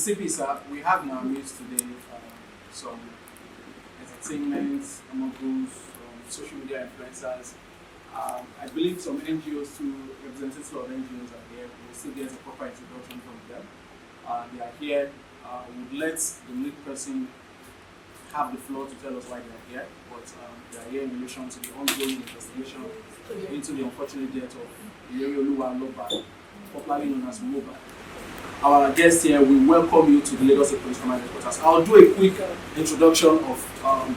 CP, sir, we have in our midst today some entertainment, moguls, social media influencers. I believe some NGOs too, representatives of NGOs are here. We'll still get a proper introduction from them. They are here. We'll let the lead person have the floor to tell us why they are here, but they are here in relation to the ongoing investigation into the unfortunate death of Mohbad, popularly known as Mohbad. Our guest here, we welcome you to the Lagos State Police Command Headquarters. I'll do a quick introduction of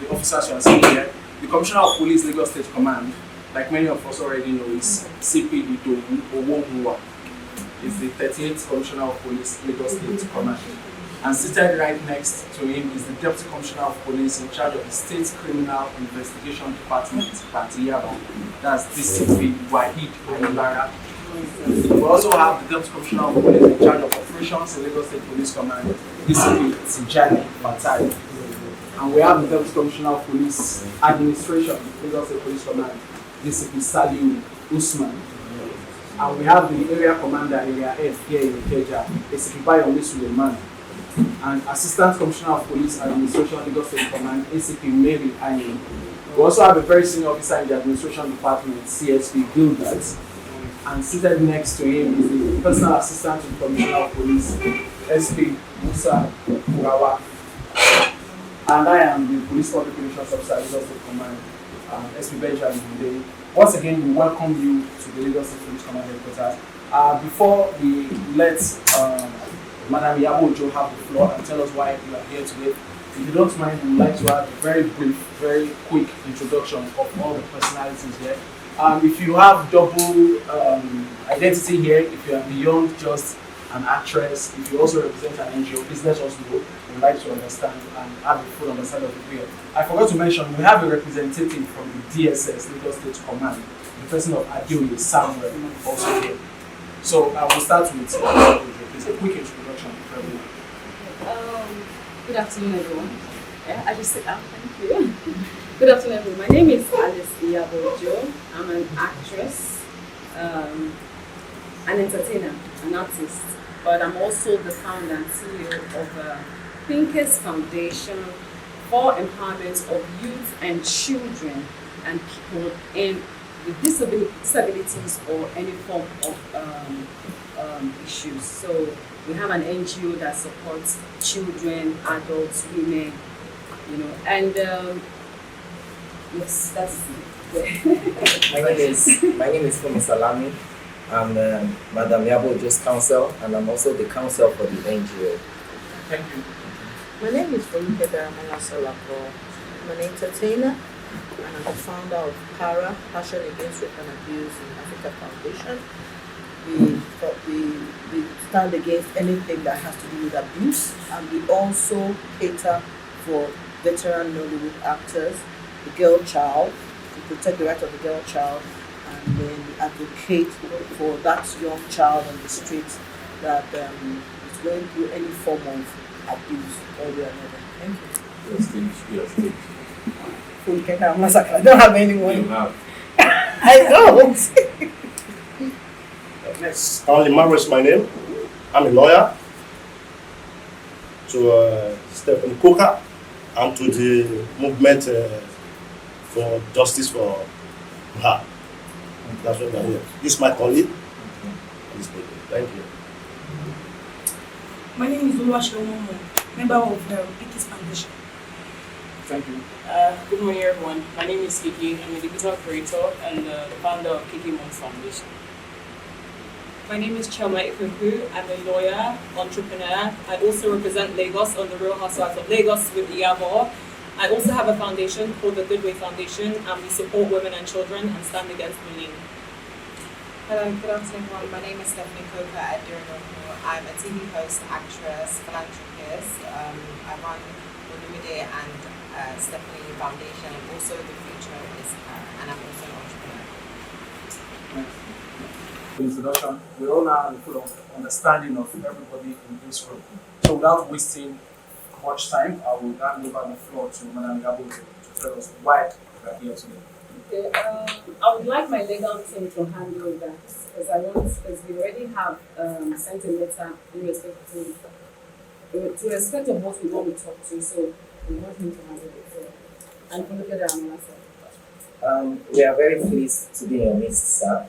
the officers you are seeing here. The Commissioner of Police, Lagos State Command, like many of us already know, is CP Iyabo. Is the 38th Commissioner of Police, Lagos State Command. And seated right next to him is the Deputy Commissioner of Police in charge of the State Criminal Investigation Department, Iyabo. That's DCP Wahid Ayobara. We also have the Deputy Commissioner of Police in charge of operations in Lagos State Police Command, DCP Tijani Fatai. And we have the Deputy Commissioner of Police Administration, Lagos State Police Command, DCP Saliu Usman. And we have the Area Commander, Area F here in Ikeja, DCP Bayomi Suleiman. And Assistant Commissioner of Police Administration, Lagos State Command, ACP Mary Ayin. We also have a very senior officer in the Administration Department, CSP Gilbert. And seated next to him is the Personal Assistant to the Commissioner of Police, SP Musa Murawa. And I am the Police Public Relations Officer, Lagos State Command, SP Benjamin today. Once again, we welcome you to the Lagos State Police Command Headquarters. Before we let Madam Iyabo have the floor and tell us why you are here today, if you don't mind, we would like to have a very brief, very quick introduction of all the personalities here. If you have double identity here, if you are beyond just an actress, if you also represent an NGO, please let us know. We'd like to understand and have a full understanding of the period. I forgot to mention, we have a representative from the DSS, Lagos State Command, the person of Adeoye Samuel, also here. So I will start with please, a quick introduction. Good afternoon, everyone. I just sit down, thank you. Good afternoon, everyone. My name is Alice Iyabo. I'm an actress, an entertainer, an artist, but I'm also the founder and CEO of Thinkers Foundation for empowerment of youth and children and people with disabilities or any form of issues. So we have an NGO that supports children, adults, women, and yes, that's it. my name is Kemi Salami. I'm Madam Iyabo's counsel, and I'm also the counsel for the NGO. Thank you. My name is Foluke Daramola. I'm an entertainer, and I'm the founder of PARA, Passion Against Rape and Abuse in Africa Foundation. We stand against anything that has to do with abuse, and we also cater for veteran Nollywood actors, the girl child, to protect the rights of the girl child, and then we advocate for that young child on the streets that is going through any form of abuse or the other. Thank you. I don't have anyone. You have. I don't. Next. Limaro is my name. I'm a lawyer to Stephen Coker and to the movement for justice for her. That's what I'm here. This is my colleague. Thank you. My name is Oluwaseun, member of the Thinkers Foundation. Thank you. Good morning, everyone. My name is Kiki. I'm a digital creator and the founder of Kiki Moms Foundation. My name is Choma Ifeku. I'm a lawyer, entrepreneur. I also represent Lagos on the Real Housewives of Lagos with Iyabo. I also have a foundation called the Good Way Foundation, and we support women and children and stand against bullying. Hello, good afternoon, everyone. My name is Stephanie Coker at Daramola. I'm a TV host, actress, philanthropist. I run Olumide and Stephanie Foundation, and also the future is her, and I'm also an entrepreneur. Introduction. We all now have a full understanding of everybody in this room. So without wasting much time, I will hand over the floor to Madam Iyabo to tell us why we are here today. Okay, I would like my legal team to handle that because we already have sent a letter in respect to to respect of what we want to talk to, so we want him to handle it. So, and Foluke Daramola, sir. We are very pleased to be in your midst, sir.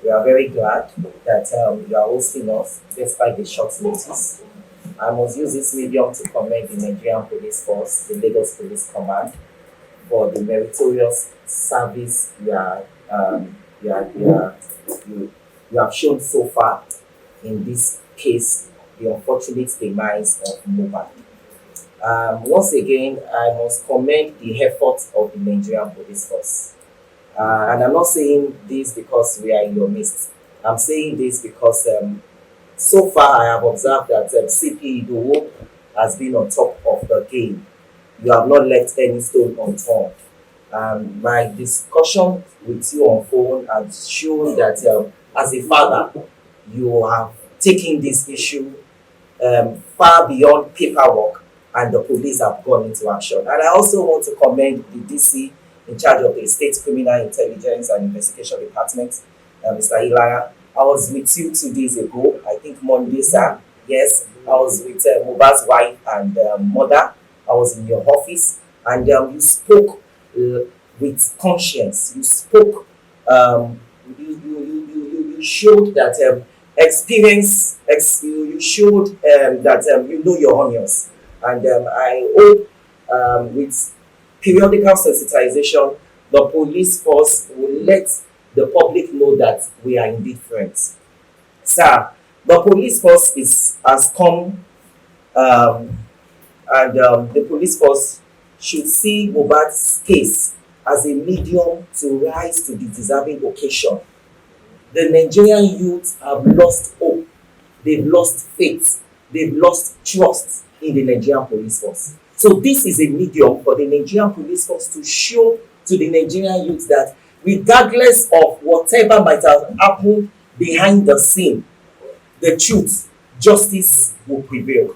We are very glad that you are hosting us despite the short notice. I must use this medium to commend the Nigerian Police Force, the Lagos Police Command, for the meritorious service you have shown so far in this case, the unfortunate demise of Mohbad. Once again, I must commend the efforts of the Nigerian Police Force. And I'm not saying this because we are in your midst. I'm saying this because so far I have observed that CP Iyabo has been on top of the game. You have not left any stone unturned. My discussion with you on phone has shown that as a father, you have taken this issue far beyond paperwork, and the police have gone into action. And I also want to commend the DC in charge of the State Criminal Intelligence and Investigation Department, Mr. Ilara. I was with you 2 days ago, I think Monday, sir. Yes, I was with Mohbad's wife and mother. I was in your office, and you spoke with conscience. You spoke. You showed that experience. You showed that you know your onions, and I hope with periodical sensitization, the police force will let the public know that we are indifferent. Sir, the police force has come, and the police force should see Mohbad's case as a medium to rise to the deserving occasion. The Nigerian youth have lost hope, they've lost faith, they've lost trust in the Nigerian police force. So this is a medium for the Nigerian police force to show to the Nigerian youth that regardless of whatever might have happened behind the scene, the truth, justice will prevail.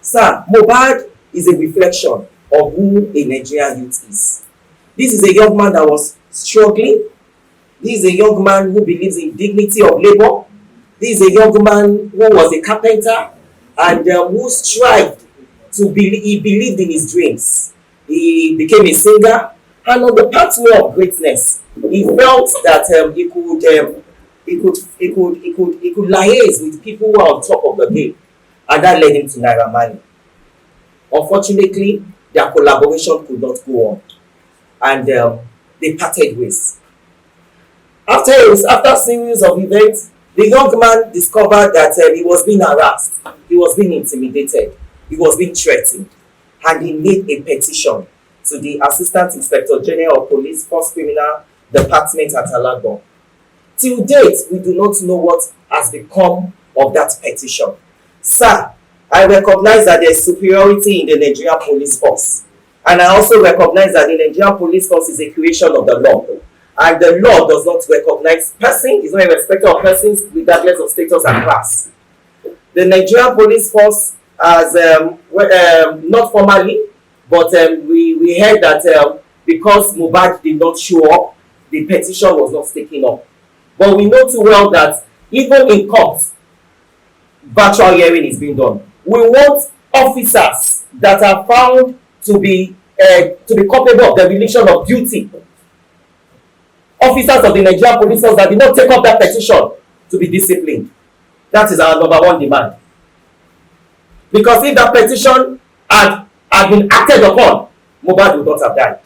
Sir, Mohbad is a reflection of who a Nigerian youth is. This is a young man that was struggling. This is a young man who believes in dignity of labor. This is a young man who was a carpenter and who strived to believe. He believed in his dreams. He became a singer, and on the pathway of greatness, he felt that he could liaise with people who are on top of the game, and that led him to Naira Marley. Unfortunately, their collaboration could not go on, and they parted ways. After a series of events, the young man discovered that he was being harassed, he was being intimidated, he was being threatened, and he made a petition to the Assistant Inspector General of Police, Force Criminal Department at Alagbon. Till date, we do not know what has become of that petition. Sir, I recognize that there is superiority in the Nigerian Police Force, and I also recognize that the Nigerian Police Force is a creation of the law, and the law does not recognize person, is not a respecter of persons regardless of status and class. The Nigerian Police Force has, not formally, but we heard that because Mohbad did not show up, the petition was not taken up. But we know too well that even in court, virtual hearing is being done. We want officers that are found to be culpable of the violation of duty. Officers of the Nigerian Police Force that did not take up that petition to be disciplined. That is our number one demand. Because if that petition had been acted upon, Mohbad would not have died.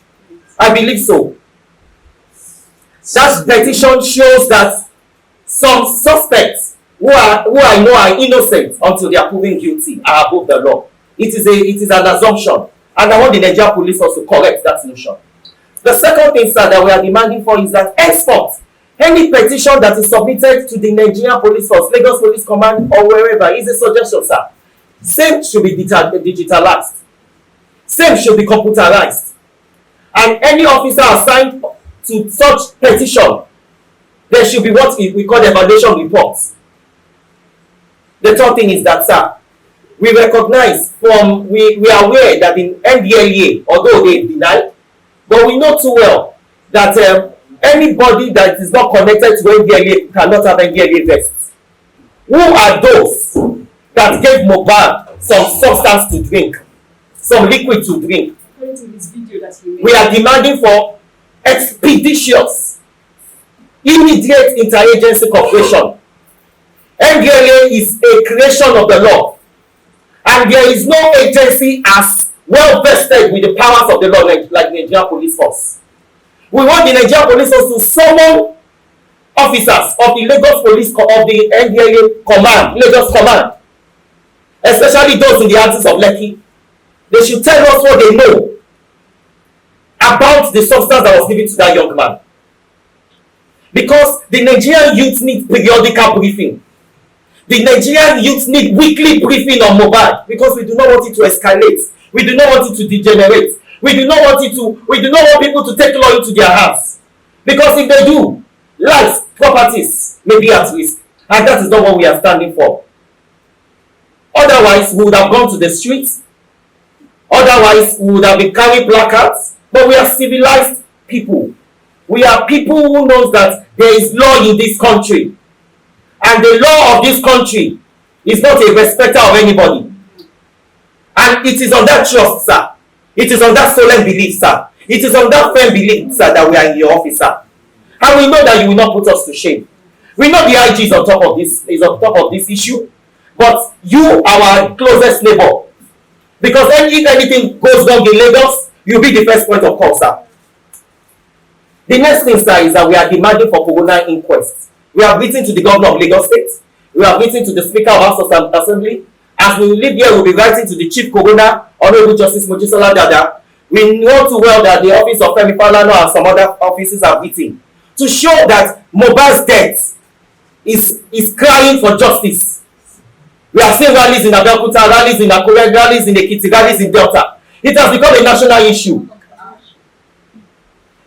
I believe so. That petition shows that some suspects who I know are innocent until they are proven guilty are above the law. It is an assumption, and I want the Nigerian Police Force to correct that notion. The second thing, sir, that we are demanding for is that henceforth, any petition that is submitted to the Nigerian Police Force, Lagos Police Command, or wherever, is a suggestion, sir. Same should be digitalized. Same should be computerized. And any officer assigned to such petition, there should be what we call evaluation reports. The third thing is that, sir, we recognize we are aware that in NDLEA, although they denied, but we know too well that anybody that is not connected to NDLEA cannot have NDLEA vests. Who are those that gave Mohbad some substance to drink, some liquid to drink. According to this video that he made. We are demanding for expeditious, immediate interagency cooperation. NDLA is a creation of the law, and there is no agency as well vested with the powers of the law like Nigerian Police Force. We want the Nigerian Police Force to summon officers of the Lagos Police of the NDLA command, Lagos command, especially those in the axis of Lekki. They should tell us what they know about the substance that was given to that young man. Because the Nigerian youth need periodical briefing. The Nigerian youth need weekly briefing on Mohbad, because we do not want it to escalate. We do not want it to degenerate. We do not want people to take law into their hands. Because if they do, lives, properties may be at risk. And that is not what we are standing for. Otherwise, we would have gone to the streets. Otherwise, we would have been carrying placards. But we are civilized people. We are people who knows that there is law in this country. And the law of this country is not a respecter of anybody. And it is on that trust, sir. It is on that solemn belief, sir. It is on that firm belief, sir, that we are in your office, sir. And we know that you will not put us to shame. We know the IG is on top of this issue. But you, our closest neighbor, because if anything goes wrong in Lagos, you'll be the first point of call, sir. The next thing, sir, is that we are demanding for coroner inquest. We have written to the governor of Lagos State. We have written to the Speaker of House of Assembly. As we live here, we'll be writing to the Chief Coroner, Honorable Justice Mojisola Dada. We know too well that the office of Femi Falana and some other offices have written to show that Mohbad's death is crying for justice. We have seen rallies in Abeokuta, rallies in Akure, rallies in Ekiti, rallies in Delta. It has become a national issue.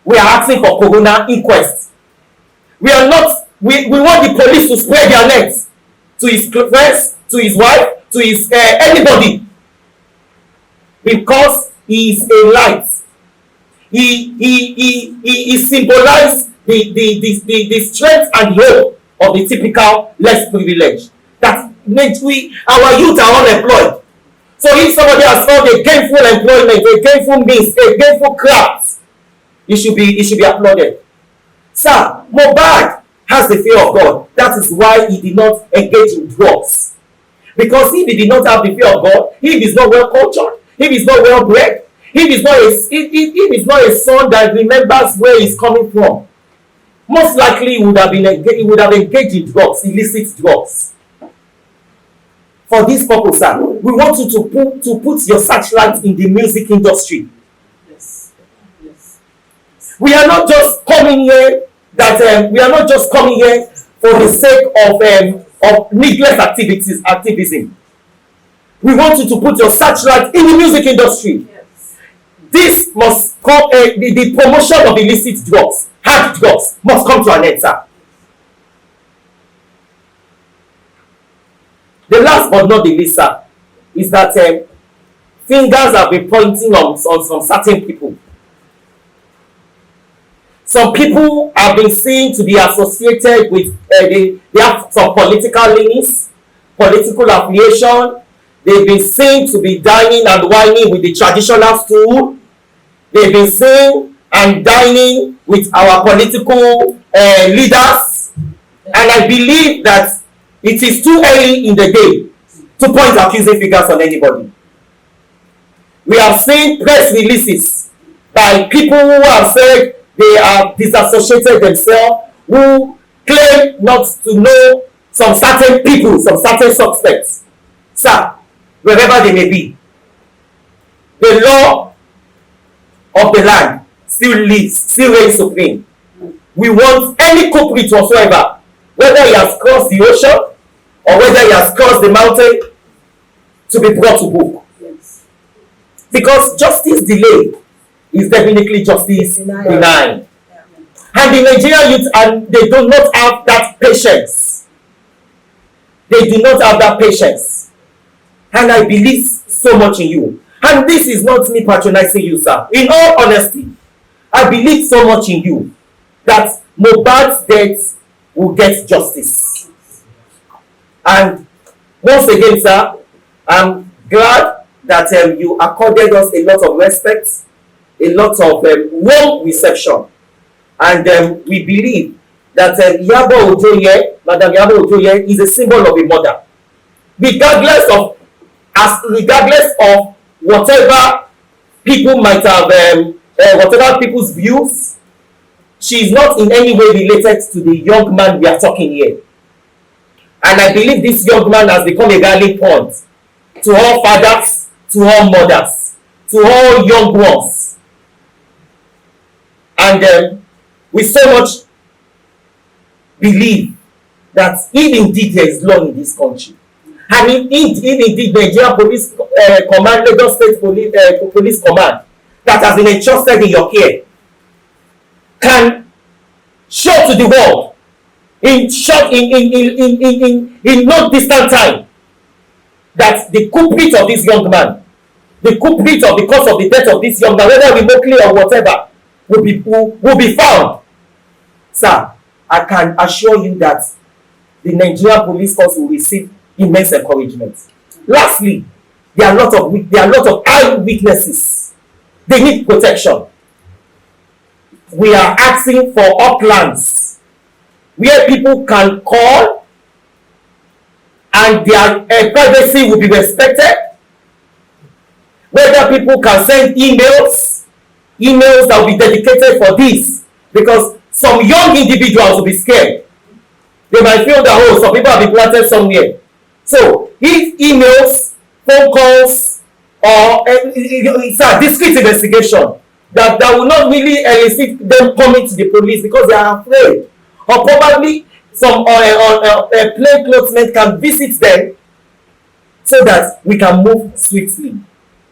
We are asking for coroner inquest. We want the police to spread their nets to his friends, to his wife, to his anybody, because he is a light. He symbolized the strength and hope of the typical less privileged. That our youth are unemployed. So if somebody has found a gainful employment, a gainful means, a gainful craft, it should be applauded. Sir, Mohbad has the fear of God. That is why he did not engage in drugs. Because if he did not have the fear of God, if he's not well cultured, if he's not well bred, if he's not a son that remembers where he's coming from, most likely he would have engaged in drugs, illicit drugs. For this purpose, sir, we want you to put your searchlight in the music industry. Yes. We are not just coming here for the sake of needless activism. We want you to put your searchlight in the music industry. Yes. This must come. The promotion of illicit drugs, hard drugs, must come to an end, sir. The last but not the least, sir, is that fingers have been pointing on some certain people. Some people have been seen to be associated with, they have some political leanings, political affiliation. They've been seen to be dining and wining with the traditional stool. They've been seen and dining with our political leaders. And I believe that it is too early in the day to point accusing fingers on anybody. We have seen press releases by people who have said they have disassociated themselves, who claim not to know some certain people, some certain suspects. Sir, wherever they may be, the law of the land still reigns supreme. We want any culprit whatsoever, whether he has crossed the ocean or whether he has crossed the mountain, to be brought to book. Yes. Because justice delayed is definitely justice denied. And the Nigerian youth, and they do not have that patience. They do not have that patience. And I believe so much in you. And this is not me patronizing you, sir. In all honesty, I believe so much in you that Mohbad's death will get justice. And Once again, sir, I'm glad that you accorded us a lot of respect, a lot of warm reception, and we believe that Iyabo Ojoye, Madam Iyabo Ojoye, is a symbol of a mother, regardless of whatever people might have, whatever people's views. She is not in any way related to the young man we are talking here. And I believe this young man has become a rallying point to all fathers, to all mothers, to all young ones. And we so much believe that if indeed there is law in this country, and if indeed Nigeria Police Command, Lagos State Police Command, that has been entrusted in your care, can show to the world in no distant time that the culprit of this young man, the culprit of the cause of the death of this young man, whether remotely or whatever, will be found. Sir, I can assure you that the Nigerian police force will receive immense encouragement. Lastly, there are a lot of eye weaknesses. They need protection. We are asking for uplands where people can call and their privacy will be respected. Whether people can send emails that will be dedicated for this, because some young individuals will be scared. They might feel that, some people have been planted somewhere. So if emails, phone calls, or it's a discreet investigation that will not really elicit them coming to the police because they are afraid, or probably some plainclothesmen can visit them so that we can move swiftly.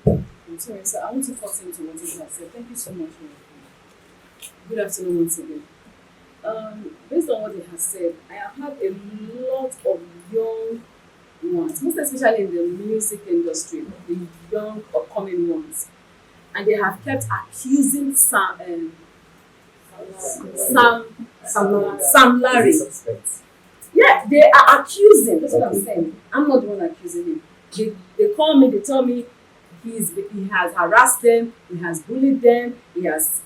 I'm sorry, sir. I want to cut into what you have said. Thank you so much for your time. Good afternoon once again. Based on what he has said, I have had a lot of young ones, most especially in the music industry, the young upcoming ones, and they have kept accusing Sam Larry. Yeah, they are accusing. That's what I'm saying. I'm not the one accusing him. They call me. They tell me he has harassed them. He has bullied them. He has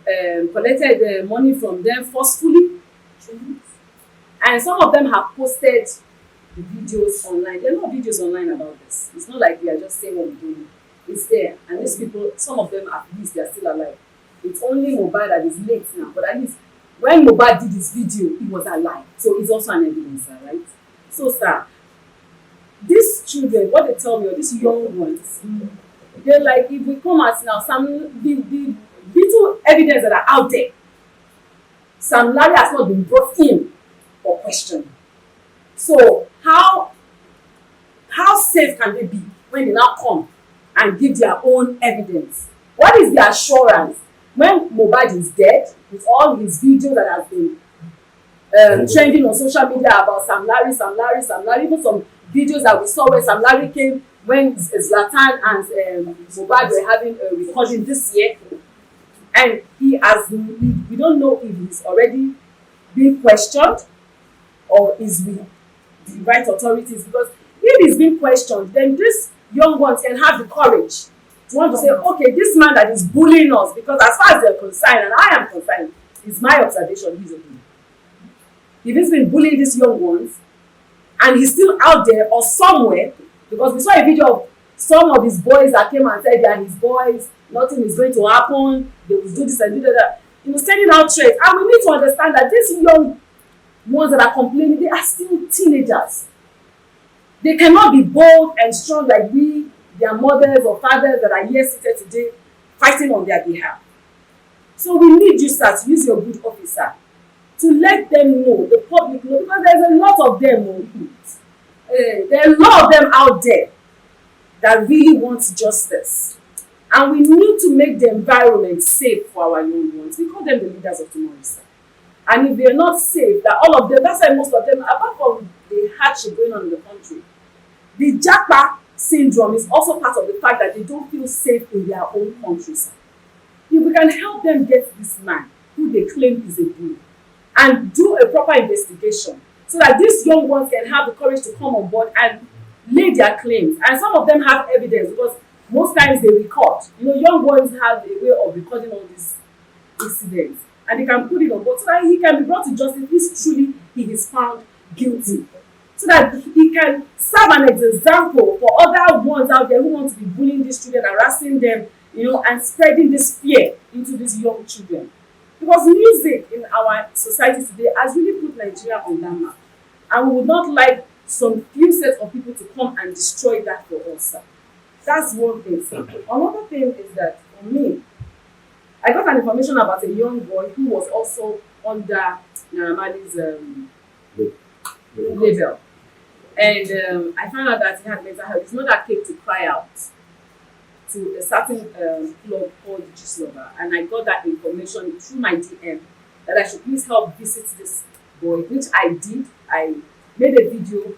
collected money from them forcefully. And some of them have posted the videos online. There are no videos online about this. It's not like we are just saying what we're doing. It's there. And these people, some of them at least, they are still alive. It's only Mohbad that is late now. But at least when Mohbad did this video, he was alive. So it's also an evidence, right? So, sir, these children, what they tell me, or these young ones, they're like, if we come out now, the little evidence that are out there, Sam Larry has not been brought in for question. So how safe can they be when they now come and give their own evidence? What is the assurance when Mohbad is dead, with all his videos that have been trending on social media about Sam Larry, even some videos that we saw where Sam Larry came when Zlatan and Mohbad were having a recording this year, and we don't know if he's already being questioned or is with the right authorities, because if he's being questioned, then these young ones can have the courage to want to say, okay, this man that is bullying us, because as far as they're concerned, and I am concerned, it's my observation, he's a bully. If he's been bullying these young ones and he's still out there or somewhere, because we saw a video of some of his boys that came and said they are his boys, nothing is going to happen, they will do this and do that. Sending out threats. And we need to understand that these young ones that are complaining, they are still teenagers. They cannot be bold and strong like we, their mothers or fathers that are here seated today, fighting on their behalf. So we need you, sir, to use your good officer to let them know, the public know, because there's a lot of them. There are a lot of them out there that really want justice. And we need to make the environment safe for our young ones. We call them the leaders of tomorrow, sir. And if they're not safe, that all of them, that's why most of them, apart from the hardship going on in the country, the Japa syndrome is also part of the fact that they don't feel safe in their own country, sir. If we can help them get this man, who they claim is a bully, and do a proper investigation, so that these young ones can have the courage to come on board and lay their claims, and some of them have evidence because most times they record. You know, young ones have a way of recording all these incidents, and they can put it on board so that he can be brought to justice if truly he is found guilty, so that he can serve an example for other ones out there who want to be bullying these children, harassing them, you know, and spreading this fear into these young children. Because music in our society today has really put Nigeria on that map, and we would not like some few sets of people to come and destroy that for us, sir. That's one thing, sir. Another thing is that for me, I got an information about a young boy who was also under Naramali's label. And I found out that he had mental health. His mother came to cry out to a certain club called Gist Lover. And I got that information through my DM that I should please help visit this boy, which I did. I made a video.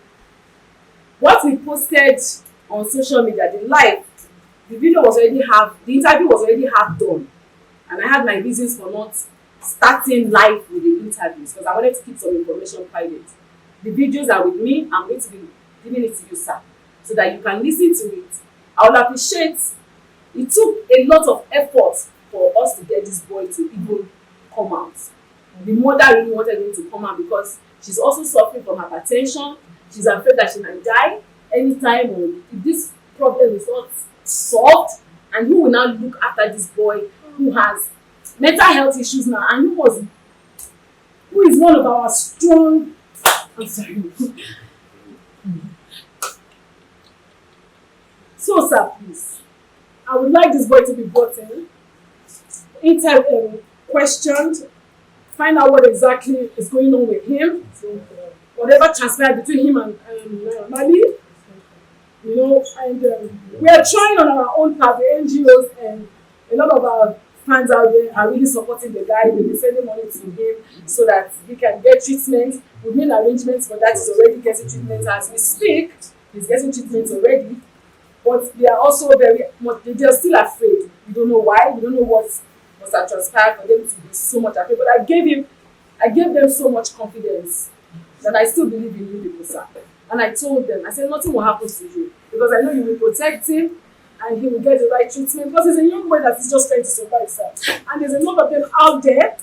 What we posted on social media, the video was already the interview was already half done. And I had my reasons for not starting live with the interviews because I wanted to keep some information private. The videos are with me. I'm going to be giving it to you, sir, so that you can listen to it. I would appreciate. It took a lot of effort for us to get this boy to even come out. The mother really wanted him to come out because she's also suffering from hypertension. She's afraid that she might die anytime, or if this problem is not solved, and who will now look after this boy who has mental health issues now, and who is one of our strong. I'm sorry. So, sir, please, I would like this boy to be brought in, questioned, find out what exactly is going on with him, whatever transpired between him and Mali, you know, and we are trying on our own part, the NGOs and a lot of our fans out there are really supporting the guy. They'll be sending money to him so that he can get treatment. We've made arrangements for that. He's already getting treatment as we speak. He's getting treatment already. But they are also very much, they're still afraid. We don't know why. We don't know what must have transpired for them to be so much afraid. But I gave them so much confidence that I still believe in you people, sir. And I told them, I said, nothing will happen to you because I know you will protect him and he will get the right treatment because he's a young boy that is just trying to survive, sir. And there's a lot of them out there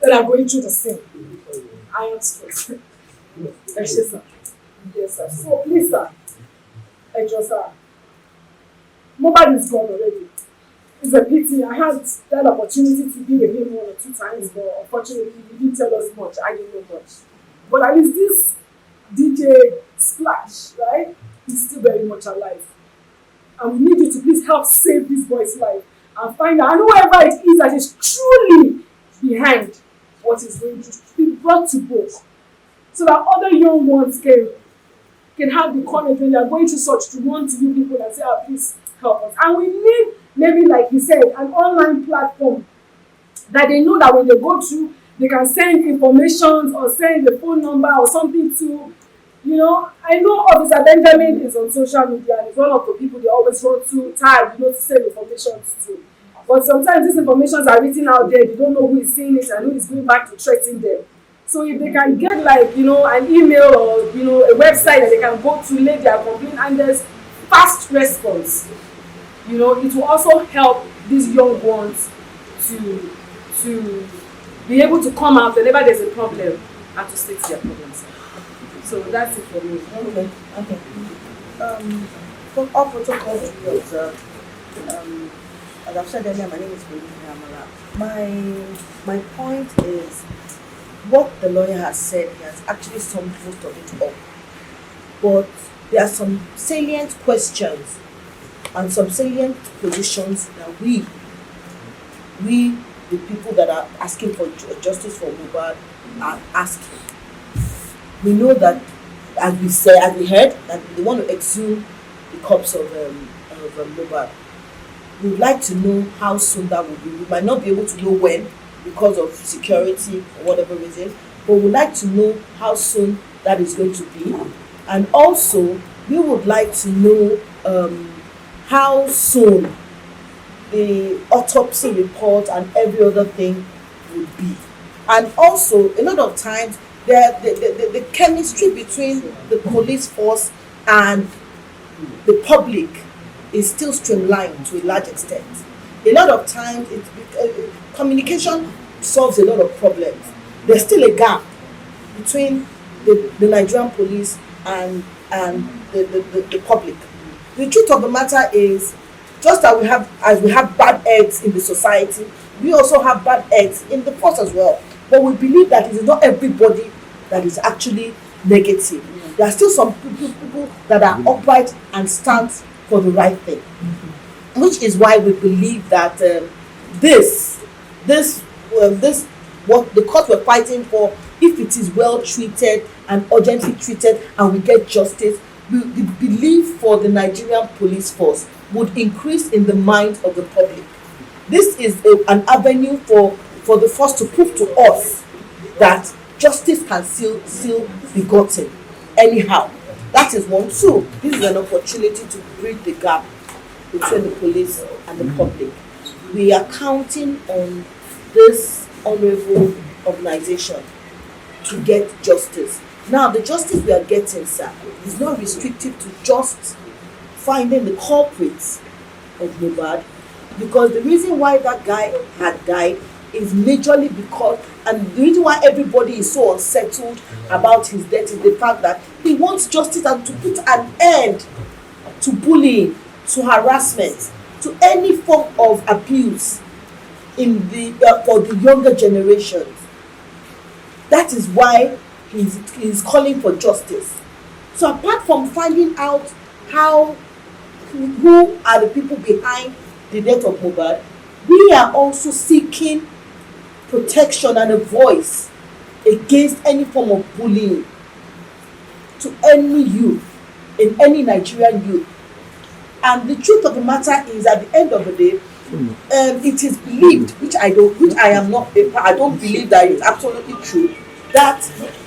that are going through the same. I am stressed. Yes, sir. Yes, sir. So please, sir. Sir. Mohbad is gone already. It's a pity. I had that opportunity to be with him 1 or 2 times, but unfortunately, he didn't tell us much. I didn't know much. But at least this DJ Splash, right? He's still very much alive. And we need you to please help save this boy's life and find out, and whoever it is that is truly behind what is going to be brought to book, so that other young ones can have the courage when they are going through such to run to you people and say, oh, please help us. And we need, maybe like he said, an online platform that they know that when they go through, they can send information or send the phone number or something to. You know, I know Officer Benjamin is on social media and is one of the people they always run to tag, you know, to send information to. But sometimes these informations are written out there, they don't know who is seeing it and who is going back to threaten them. So if they can get like, you know, an email or, you know, a website that they can go to lay their complaint and there's fast response, you know, it will also help these young ones to be able to come out whenever there's a problem and to state their problems. So that's it for me. Okay. From all protocols to be observed, as I've said earlier, my name is Daramola. My point is, what the lawyer has said, he has actually summed most of it up. But there are some salient questions and some salient positions that we, the people that are asking for justice for Mohbad, are asking. We know that, as we heard, that they want to exhume the corpse of Mohbad. We would like to know how soon that will be. We might not be able to know when because of security or whatever reason, but we would like to know how soon that is going to be. And also, we would like to know how soon the autopsy report and every other thing would be. And also, a lot of times, the chemistry between the police force and the public is still streamlined to a large extent. A lot of times, communication solves a lot of problems. There's still a gap between the Nigerian police and the public. The truth of the matter is, just as we have bad eggs in the society, we also have bad eggs in the force as well. But we believe that it is not everybody that is actually negative. There are still some people that are upright and stand for the right thing, which is why we believe that this what the court were fighting for, if it is well treated and urgently treated and we get justice, the belief for the Nigerian police force would increase in the mind of the public. This is an avenue for the force to prove to us that justice can still be gotten anyhow. That is one. Two, this is an opportunity to bridge the gap between the police and the public. We are counting on this honorable organization to get justice. Now, the justice we are getting, sir, is not restricted to just finding the culprits of Mohbad, because the reason why that guy had died is majorly because, and the reason why everybody is so unsettled about his death is the fact that he wants justice and to put an end to bullying, to harassment, to any form of abuse in for the younger generations. That is why he's calling for justice. So apart from finding out who are the people behind the death of Mohbad, we are also seeking protection and a voice against any form of bullying to any youth, in any Nigerian youth. And the truth of the matter is, at the end of the day, it is believed, which I don't believe that is absolutely true, that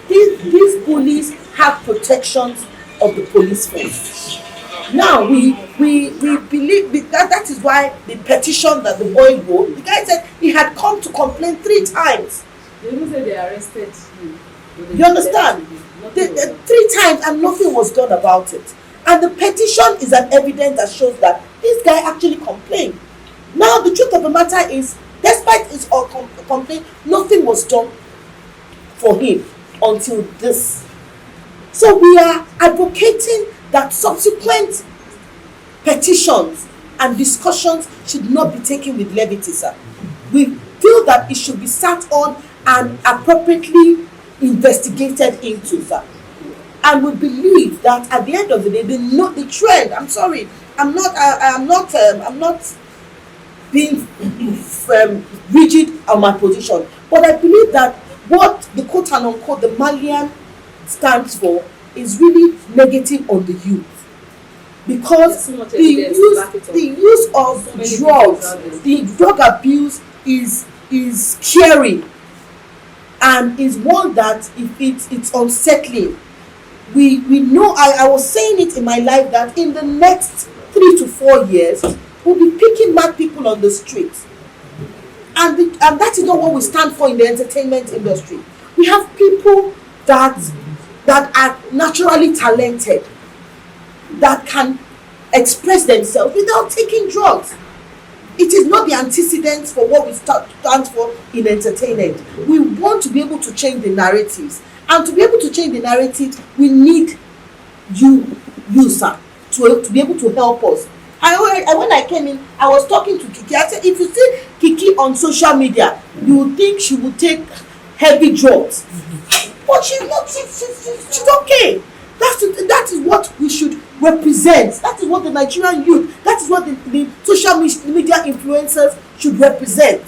these bullies have protections of the police force. Now we believe that is why the petition that the boy wrote, the guy said he had come to complain 3 times. They even said they arrested him. You understand? 3 times and nothing was done about it. And the petition is an evidence that shows that this guy actually complained. Now the truth of the matter is, despite his complaint, nothing was done for him until this. So we are advocating that subsequent petitions and discussions should not be taken with levity, sir. We feel that it should be sat on and appropriately investigated into, sir. And we believe that at the end of the day, the trend. I'm sorry, I'm not being rigid on my position, but I believe that what the quote and unquote the Malian stands for is really negative on the youth, because the use of drugs, the drug abuse is scary, and is one that if it's unsettling. We know, I was saying it in my life, that in the next 3 to 4 years we'll be picking mad people on the streets, and that is not what we stand for in the entertainment industry. We have people that are naturally talented, that can express themselves without taking drugs. It is not the antecedents for what we stand for in entertainment. We want to be able to change the narratives, and to be able to change the narratives, we need you sir, to be able to help us. When I came in, I was talking to Kiki. I said, if you see Kiki on social media, you would think she would take heavy drugs. But she's not. She's okay. That is what we should represent. That is what the Nigerian youth, that is what the social media influencers should represent.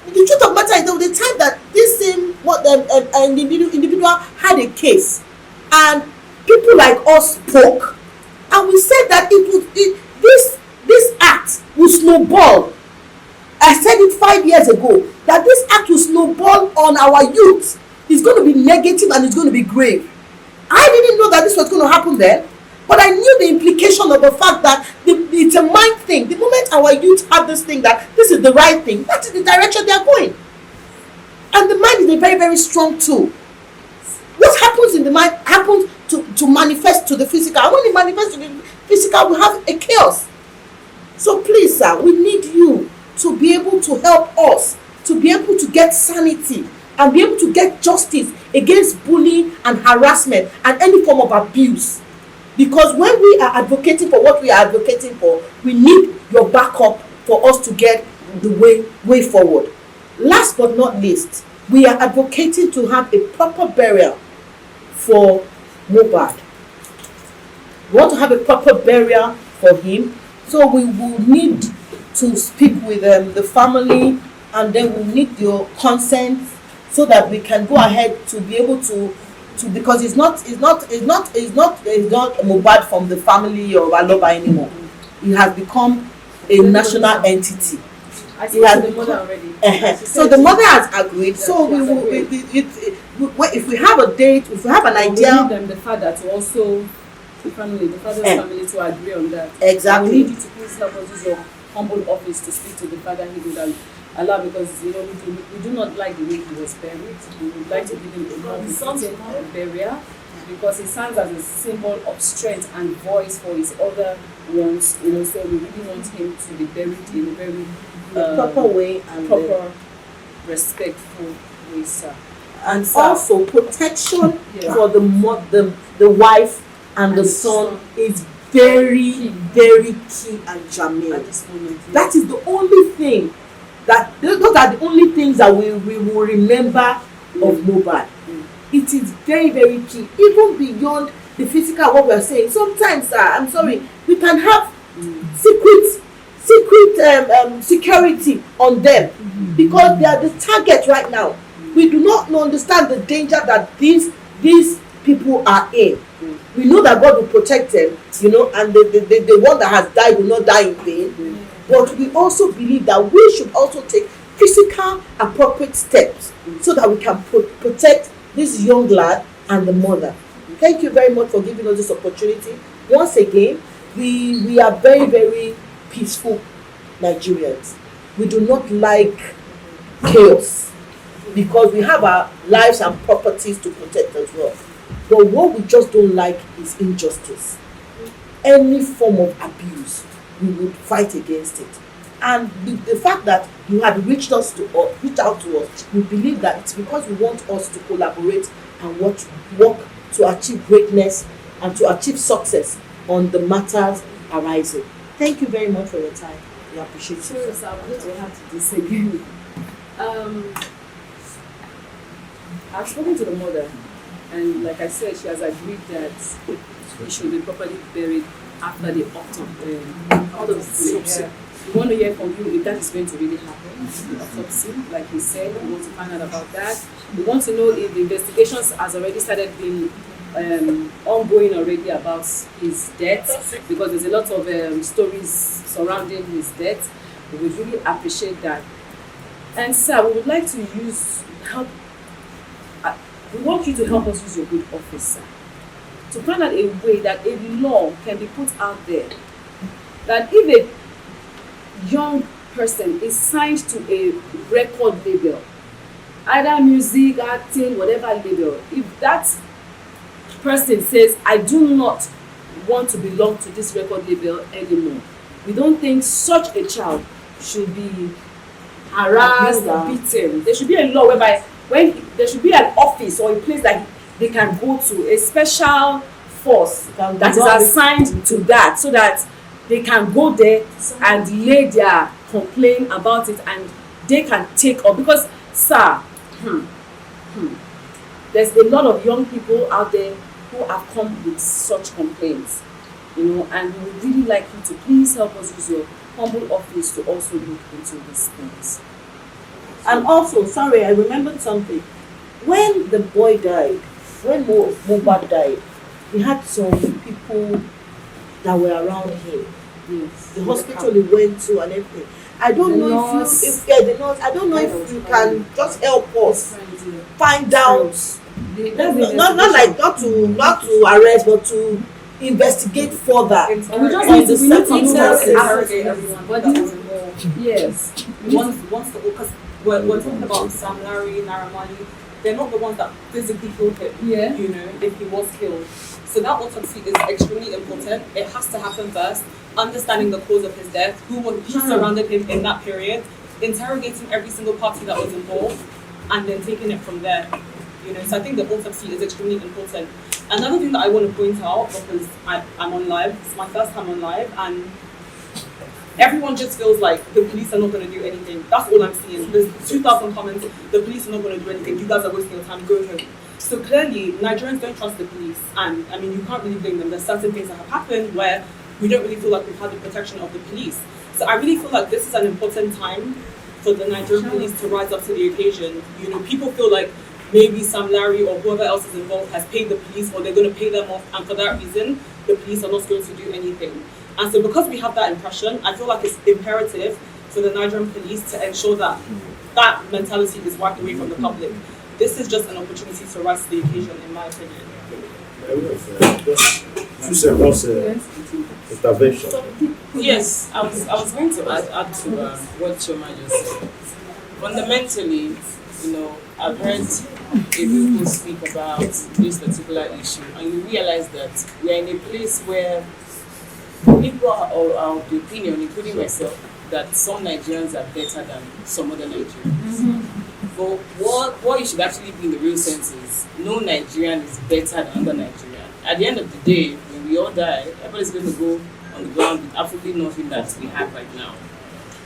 The truth of the matter is, there was a time that this same individual had a case, and people like us spoke, and we said that this act will snowball. I said it 5 years ago, that this act will snowball on our youth. It's going to be negative and it's going to be grave. I didn't know that this was going to happen then, but I knew the implication of the fact that it's a mind thing. The moment our youth have this thing that this is the right thing, that is the direction they are going. And the mind is a very, very strong tool. What happens in the mind happens to manifest to the physical. And when it manifests to the physical, we have a chaos. So please, sir, we need you to be able to help us, to be able to get sanity and be able to get justice against bullying and harassment and any form of abuse. Because when we are advocating for what we are advocating for, we need your backup for us to get the way forward. Last but not least, we are advocating to have a proper burial for Mohbad. We want to have a proper burial for him, so we will need to speak with the family, and then we need your consent so that we can go ahead to be able to because it's not Mohbad from the family of Aloba anymore. It has become a national entity. I see the mother already. So the mother has agreed. So we will. If we have a date, if we have an idea, we need them, the father, to also the father's family to agree on that. Exactly. We need you to please help us use your humble office to speak to the father. He would allow, because we do not like the way he was buried. We would like to give him a more befitting burial, because he stands as a symbol of strength and voice for his other ones. So we really want him to be buried in a very proper way and proper, respectful way, sir. And also protection for the wife and the son is very, very key and germane. At this moment, that is the only thing those are the only things that we will remember of Mohbad. It is very, very key, even beyond the physical, what we are saying. Sometimes, I'm sorry, we can have secret security on them, because they are the target right now. We do not understand the danger that these people are in. We know that God will protect them, and the one that has died will not die in vain. But we also believe that we should also take physical appropriate steps so that we can protect this young lad and the mother. Thank you very much for giving us this opportunity. Once again, we are very, very peaceful Nigerians. We do not like chaos, because we have our lives and properties to protect as well. But what we just don't like is injustice. Any form of abuse, we would fight against it. And the fact that you had reached out to us, we believe that it's because we want us to collaborate and work to achieve greatness and to achieve success on the matters arising. Thank you very much for your time. We appreciate it. Sorry, sir, I'm going to have to disagree. I've spoken to the mother, and like I said, she has agreed that he should be properly buried after the autopsy. We want to hear from you if that is going to really happen. The autopsy, like he said, we want to find out about that. We want to know if the investigations has already started being ongoing already about his death, because there's a lot of stories surrounding his death. We would really appreciate that. And sir, we would like to we want you to help us use your good office, sir, to find out a way that a law can be put out there that if a young person is signed to a record label, either music, acting, whatever label, if that person says, I do not want to belong to this record label anymore, we don't think such a child should be harassed or beaten. There should be a law whereby there should be an office or a place that they can go to, a special force that is assigned to that, so that they can go there and lay their complaint about it, and they can take up. Because, sir, there's a lot of young people out there who have come with such complaints, and we would really like you to please help us use your humble office to also look into these things. And also, sorry, I remembered something. When the boy died, when Mohbad died, we had some people that were around him. Yes. The hospital he went to and everything. I don't know the nurse. I don't know if you can just help us find out. Not to arrest, but to investigate further. We just need to interrogate everyone. Yes. Once the because we're talking about Sam Larry, Naramali, they're not the ones that physically killed him. Yeah. You know, if he was killed. So that autopsy is extremely important. It has to happen first. Understanding the cause of his death, who surrounded him in that period, interrogating every single party that was involved, and then taking it from there. You know, so I think the autopsy is extremely important. Another thing that I want to point out, because I'm on live, it's my first time on live, and everyone just feels like the police are not going to do anything. That's all I'm seeing. There's 2,000 comments, the police are not going to do anything, you guys are wasting your time, go home. So clearly, Nigerians don't trust the police, and I mean, you can't really blame them. There's certain things that have happened where we don't really feel like we've had the protection of the police. So I really feel like this is an important time for the Nigerian police to rise up to the occasion. You know, people feel like maybe Sam Larry or whoever else is involved has paid the police, or they're going to pay them off, and for that reason, the police are not going to do anything. And so because we have that impression, I feel like it's imperative for the Nigerian police to ensure that that mentality is wiped away from the public. This is just an opportunity to rise to the occasion, in my opinion. Just 2 seconds intervention. Yes, I was going to add to what Choma just said. Fundamentally, you know, I've heard people speak about this particular issue, and you realize that we are in a place where people are of the opinion, including myself, that some Nigerians are better than some other Nigerians. But what it should actually be in the real sense is no Nigerian is better than other Nigerian. At the end of the day, when we all die, everybody's going to go on the ground with absolutely nothing that we have right now.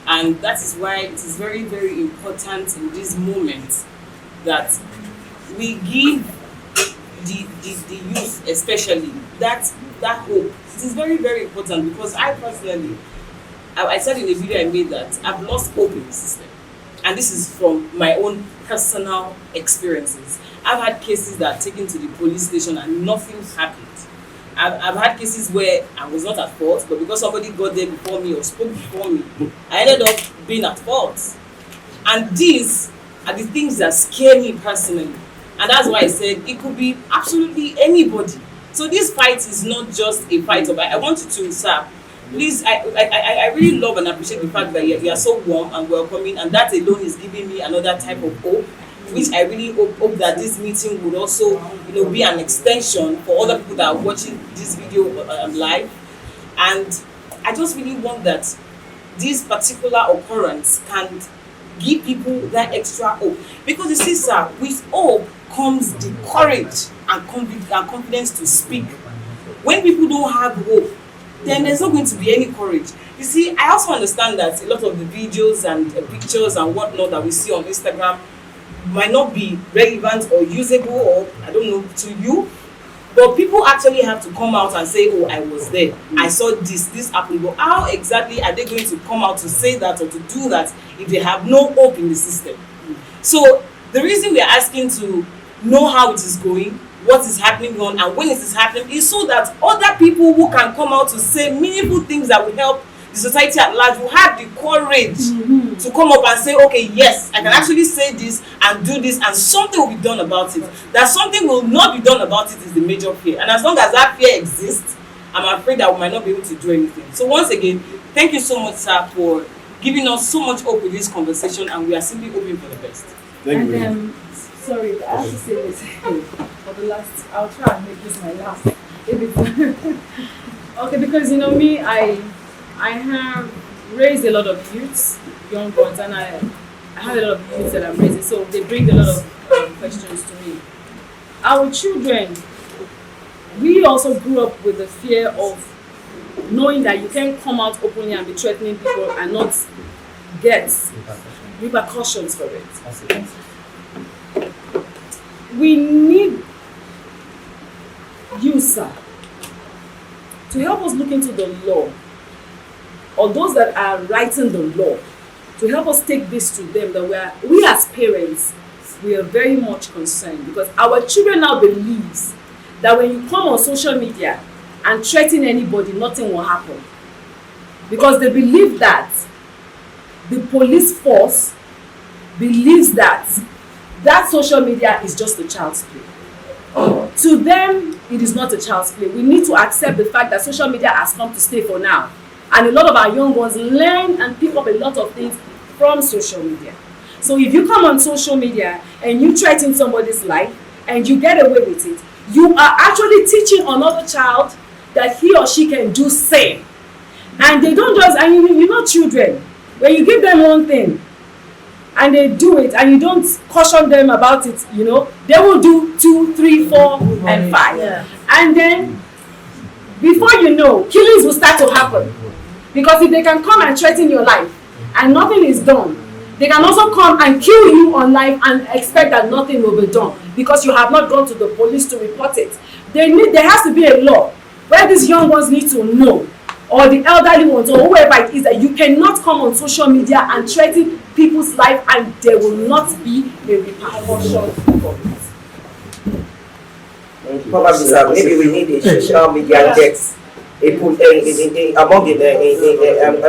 And that is why it is very, very important in this moment that we give the youth especially that hope. It is very, very important, because I personally, I said in a video I made that I've lost hope in the system. And this is from my own personal experiences. I've had cases that are taken to the police station and nothing happened. I've had cases where I was not at fault, but because somebody got there before me or spoke before me, I ended up being at fault. And these are the things that scare me personally. And that's why I said it could be absolutely anybody. So this fight is not just a fight of, I want you to, sir, please, I really love and appreciate the fact that you are so warm and welcoming, and that alone is giving me another type of hope, which I really hope that this meeting would also, you know, be an extension for other people that are watching this video live. And I just really want that this particular occurrence can give people that extra hope. Because you see, sir, with hope comes the courage and confidence to speak. When people don't have hope, then there's not going to be any courage. You see, I also understand that a lot of the videos and pictures and whatnot that we see on Instagram might not be relevant or usable, or I don't know, to you. But people actually have to come out and say, oh, I was there, I saw this happened. But how exactly are they going to come out to say that or to do that if they have no hope in the system? So the reason we are asking to know how it is going, what is happening on, and when it is happening, is so that other people who can come out to say meaningful things that will help the society at large will have the courage to come up and say, okay, yes, I can actually say this and do this, and something will be done about it. That something will not be done about it is the major fear. And as long as that fear exists, I'm afraid that we might not be able to do anything. So once again, thank you so much, sir, for giving us so much hope with this conversation, and we are simply hoping for the best. Thank you. Sorry, I have to say this for the last. I'll try and make this my last. If it's okay, because you know me, I have raised a lot of youths, young ones, and I have a lot of youths that I'm raising, so they bring a lot of questions to me. Our children, we also grew up with the fear of knowing that you can't come out openly and be threatening people and not get repercussions for it. We need you, sir, to help us look into the law, or those that are writing the law, to help us take this to them, that we as parents, we are very much concerned, because our children now believes that when you come on social media and threaten anybody, nothing will happen. Because they believe that the police force believes that social media is just a child's play. To them, it is not a child's play. We need to accept the fact that social media has come to stay for now. And a lot of our young ones learn and pick up a lot of things from social media. So if you come on social media and you threaten somebody's life and you get away with it, you are actually teaching another child that he or she can do same. And they don't just, and you know children, when you give them one thing and they do it and you don't caution them about it, you know, they will do 2, 3, 4, and 5. Yeah. And then before you know, killings will start to happen. Because if they can come and threaten your life and nothing is done, they can also come and kill you on life and expect that nothing will be done because you have not gone to the police to report it. There has to be a law where these young ones need to know, or the elderly ones, or whoever it is, that you cannot come on social media and threaten people's life and there will not be a repercussion for it. Probably, sir, maybe we need a social media desk. Among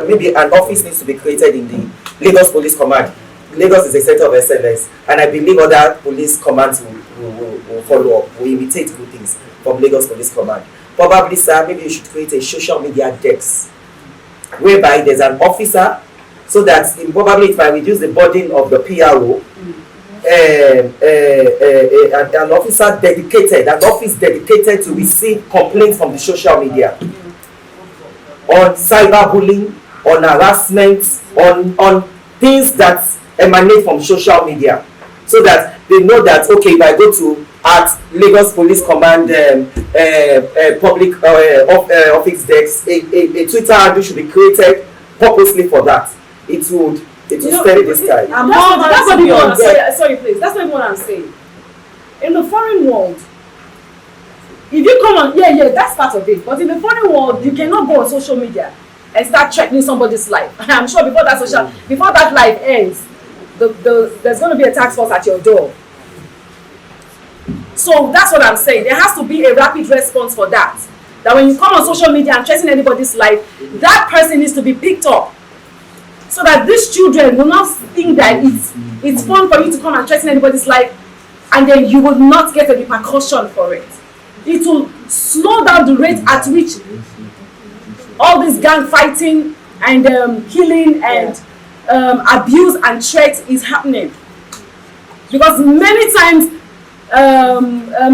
maybe an office needs to be created in the Lagos Police Command. Lagos is a center of excellence, and I believe other police commands will follow up, will imitate good things from Lagos Police Command. Probably, sir, maybe you should create a social media desk whereby there's an officer, so that probably it might reduce the burden of the PRO. An officer dedicated, an office dedicated to receive complaints from the social media on cyberbullying, on harassment, on things that emanate from social media, so that they know that, okay, if I go to at Lagos Police Command public office desk, a Twitter handle should be created purposely for that. It would steady this guy. That's what people want to say. Sorry, please. That's not what I'm saying. In the foreign world, if you come on, that's part of it. But in the foreign world, you cannot go on social media and start threatening somebody's life. I'm sure before that life ends, there's going to be a task force at your door. So that's what I'm saying. There has to be a rapid response for that. That when you come on social media and threaten anybody's life, that person needs to be picked up. So that these children will not think that it's fun for you to come and threaten anybody's life and then you will not get a repercussion for it. It will slow down the rate at which all this gang fighting and killing and abuse and threat is happening. Because many times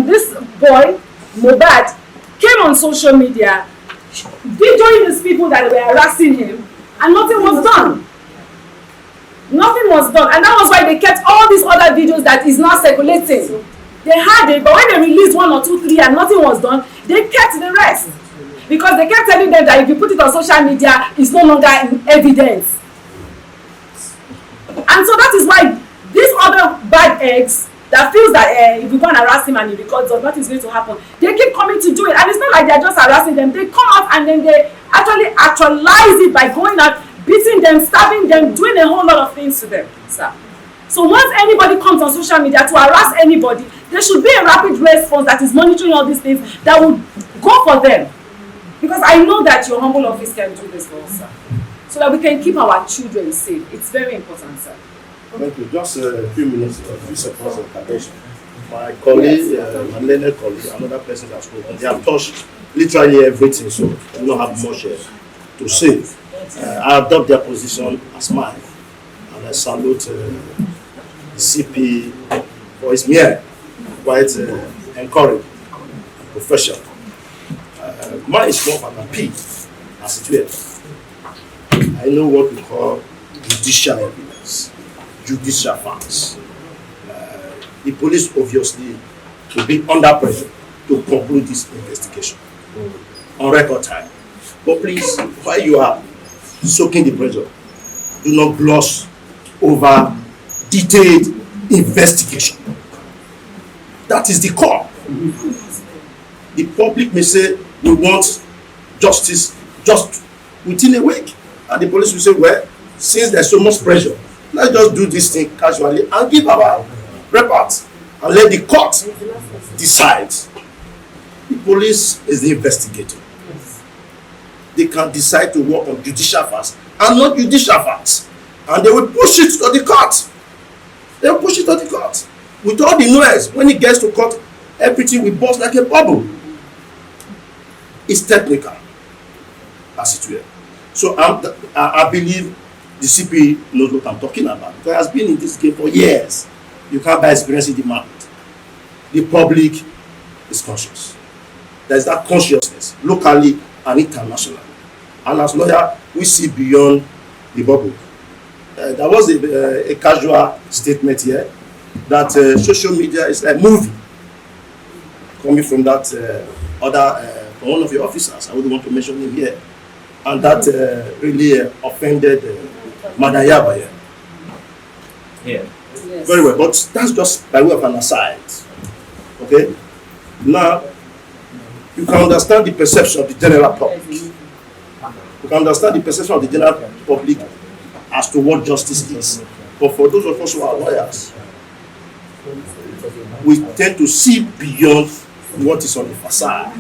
this boy, Mohbad, came on social media, videoing these people that were harassing him, and nothing was done. Nothing was done, and that was why they kept all these other videos that is now circulating. They had it, but when they released 1 or 2, 3 and nothing was done, they kept the rest. Because they kept telling them that if you put it on social media, it's no longer in evidence. And so that is why these other bad eggs that feels that if you go and harass him and he records or nothing is going to happen, they keep coming to do it. And it's not like they're just harassing them. They come out and then they actually actualize it by going out, beating them, stabbing them, doing a whole lot of things to them, sir. So once anybody comes on social media to harass anybody, there should be a rapid response that is monitoring all these things that will go for them. Because I know that your humble office can do this for us, sir. So that we can keep our children safe. It's very important, sir. Thank you. Just a few minutes, a few seconds of attention. My colleague, my learned colleague, another person has spoken. They have touched literally everything, so I don't have much to say. I adopt their position as mine, and I salute the CP for his mere quite encouraging and professional. Mine is more of an appeal, as it were. I know what we call judicial evidence, judicial facts. The police obviously will be under pressure to conclude this investigation on record time. But please, while you are soaking the pressure, do not gloss over detailed investigation. That is the core. The public may say we want justice just within a week, and the police will say, well, since there's so much pressure, let's just do this thing casually and give our report and let the court decide. The police is the investigator. They can decide to work on judicial facts and not judicial facts, and they will push it to the court. They will push it to the court with all the noise. When it gets to court, everything will burst like a bubble. It's technical, as it were. So I believe the CP knows what I'm talking about because he has been in this game for years. You can't buy experience in the market. The public is conscious. There is that consciousness locally and internationally. And as lawyer, we see beyond the bubble. There was a casual statement here that social media is like movie coming from that from one of your officers. I wouldn't want to mention him here. And that really offended Madam Iyabo here. Yeah. Yes. Very well, but that's just by way of an aside. Okay? Now, you can understand the perception of the general public. You can understand the perception of the general public as to what justice is. But for those of us who are lawyers, we tend to see beyond what is on the facade.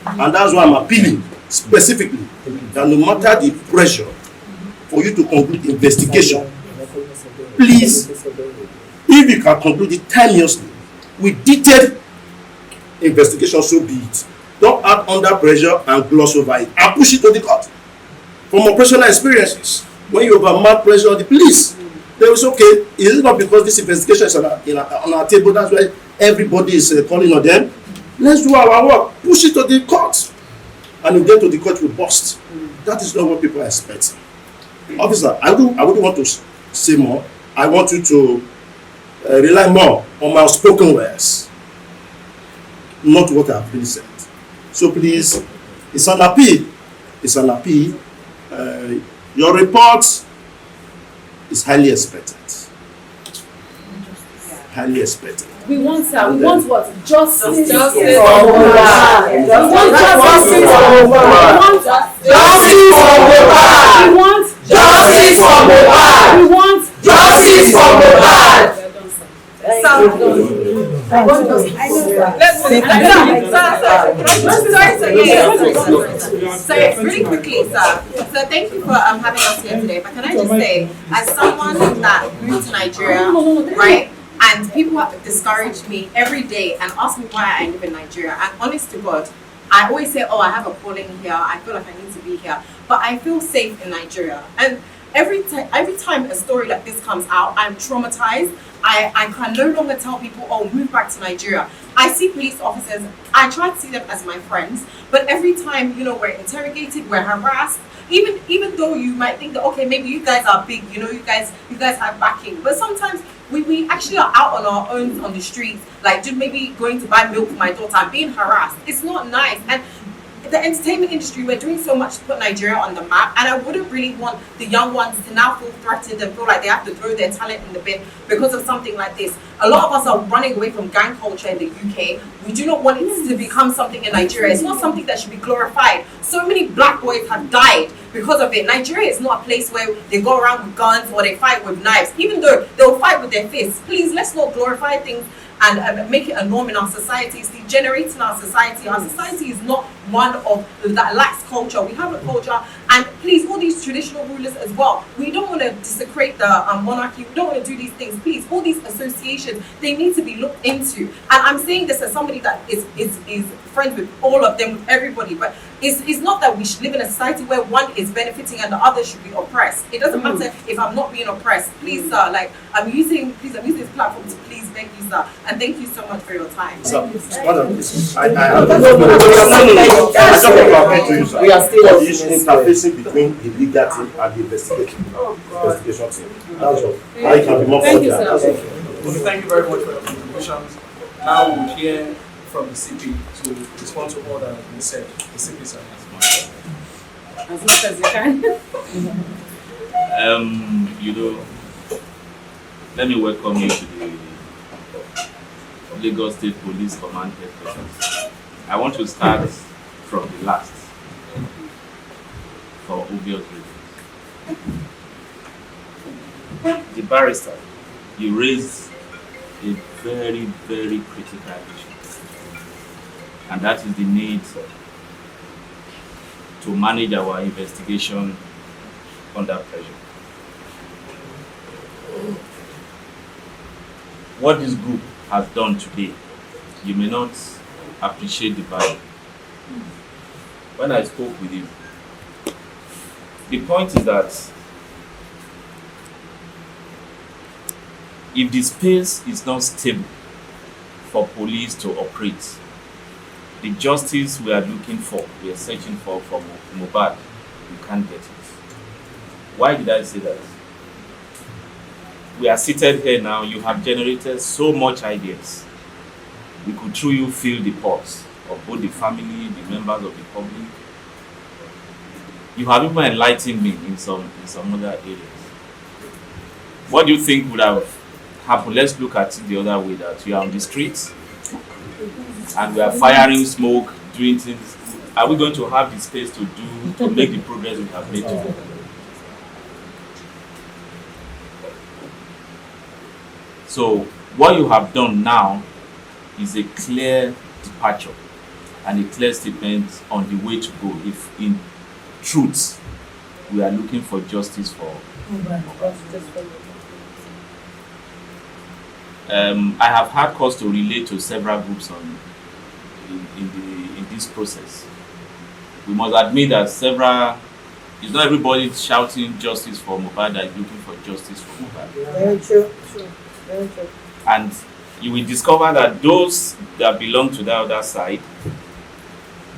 And that's why I'm appealing specifically that no matter the pressure for you to conclude the investigation, please, if you can conclude it timeously with detailed investigation, so be it. Don't act under pressure and gloss over it and push it to the court. From operational experiences, when you overmark pressure on the police, they will say, okay, is it not because this investigation is on our table, that's why everybody is calling on them? Let's do our work, push it to the court, and you get to the court will bust. That is not what people are expecting. Officer, I wouldn't want to say more. I want you to rely more on my spoken words, not what I have really said. So please, it's an appeal. It's an appeal. Your report is highly expected. Highly expected. We want, sir, we want what? Justice. Justice for Mohbad. We want justice for Mohbad. We want justice for Mohbad. We want justice for Mohbad. So really quickly, sir. So thank you for having us here today. But can I just say, as someone that moved to Nigeria, right? And people have discouraged me every day and ask me why I live in Nigeria. And honest to God, I always say, oh, I have a calling here. I feel like I need to be here. But I feel safe in Nigeria. And every time a story like this comes out, I'm traumatized. I can no longer tell people, oh, move back to Nigeria. I see police officers, I try to see them as my friends, but every time, we're interrogated, we're harassed, even though you might think that, okay, maybe you guys are big, you guys have backing, but sometimes we actually are out on our own on the streets, like just maybe going to buy milk for my daughter and being harassed. It's not nice. And the entertainment industry, we're doing so much to put Nigeria on the map, and I wouldn't really want the young ones to now feel threatened and feel like they have to throw their talent in the bin because of something like this. A lot of us are running away from gang culture in the UK. We do not want it to become something in Nigeria. It's not something that should be glorified. So many black boys have died because of it. Nigeria is not a place where they go around with guns or they fight with knives, even though they'll fight with their fists. Please, let's not glorify things and make it a norm in our society. It's degenerating our society. Our society is not one of that lacks culture. We have a culture, and please, all these traditional rulers as well. We don't want to desecrate the monarchy. We don't want to do these things. Please, all these associations, they need to be looked into. And I'm saying this as somebody that is friends with all of them, with everybody. But it's not that we should live in a society where one is benefiting and the other should be oppressed. It doesn't matter if I'm not being oppressed. Please, sir, I'm using this platform to please beg you, sir, and thank you so much for your time. So, we are still interfacing between the legal team and the investigation team. That's all. I can be more Thank you, cordial. sir. Okay, thank you very much for your contributions. Now we'll hear from the CP to respond to all that has been said. The CP, sir. As much as you can. Let me welcome you to the Lagos State Police Command Headquarters. I want to start from the last, for obvious reasons. The barrister, you raised a very, very critical issue, and that is the need to manage our investigation under pressure. What this group has done today, you may not appreciate the value. When I spoke with you, the point is that if the space is not stable for police to operate, the justice we are looking for, we are searching for Mohbad, we can't get it. Why did I say that? We are seated here now, you have generated so much ideas. We could through you feel the pulse of both the family, the members of the public. You have even enlightened me in some other areas. What do you think would have happened? Let's look at it the other way, that you are on the streets and we are firing smoke, doing things. Are we going to have the space to make the progress we have made today? So what you have done now is a clear departure and a clear statement on the way to go. If in truth we are looking for justice for I have had cause to relate to several groups in this process. We must admit that it's not everybody shouting justice for Mohbad that is looking for justice for Mohbad. Very true. Very true. And you will discover that those that belong to the other side,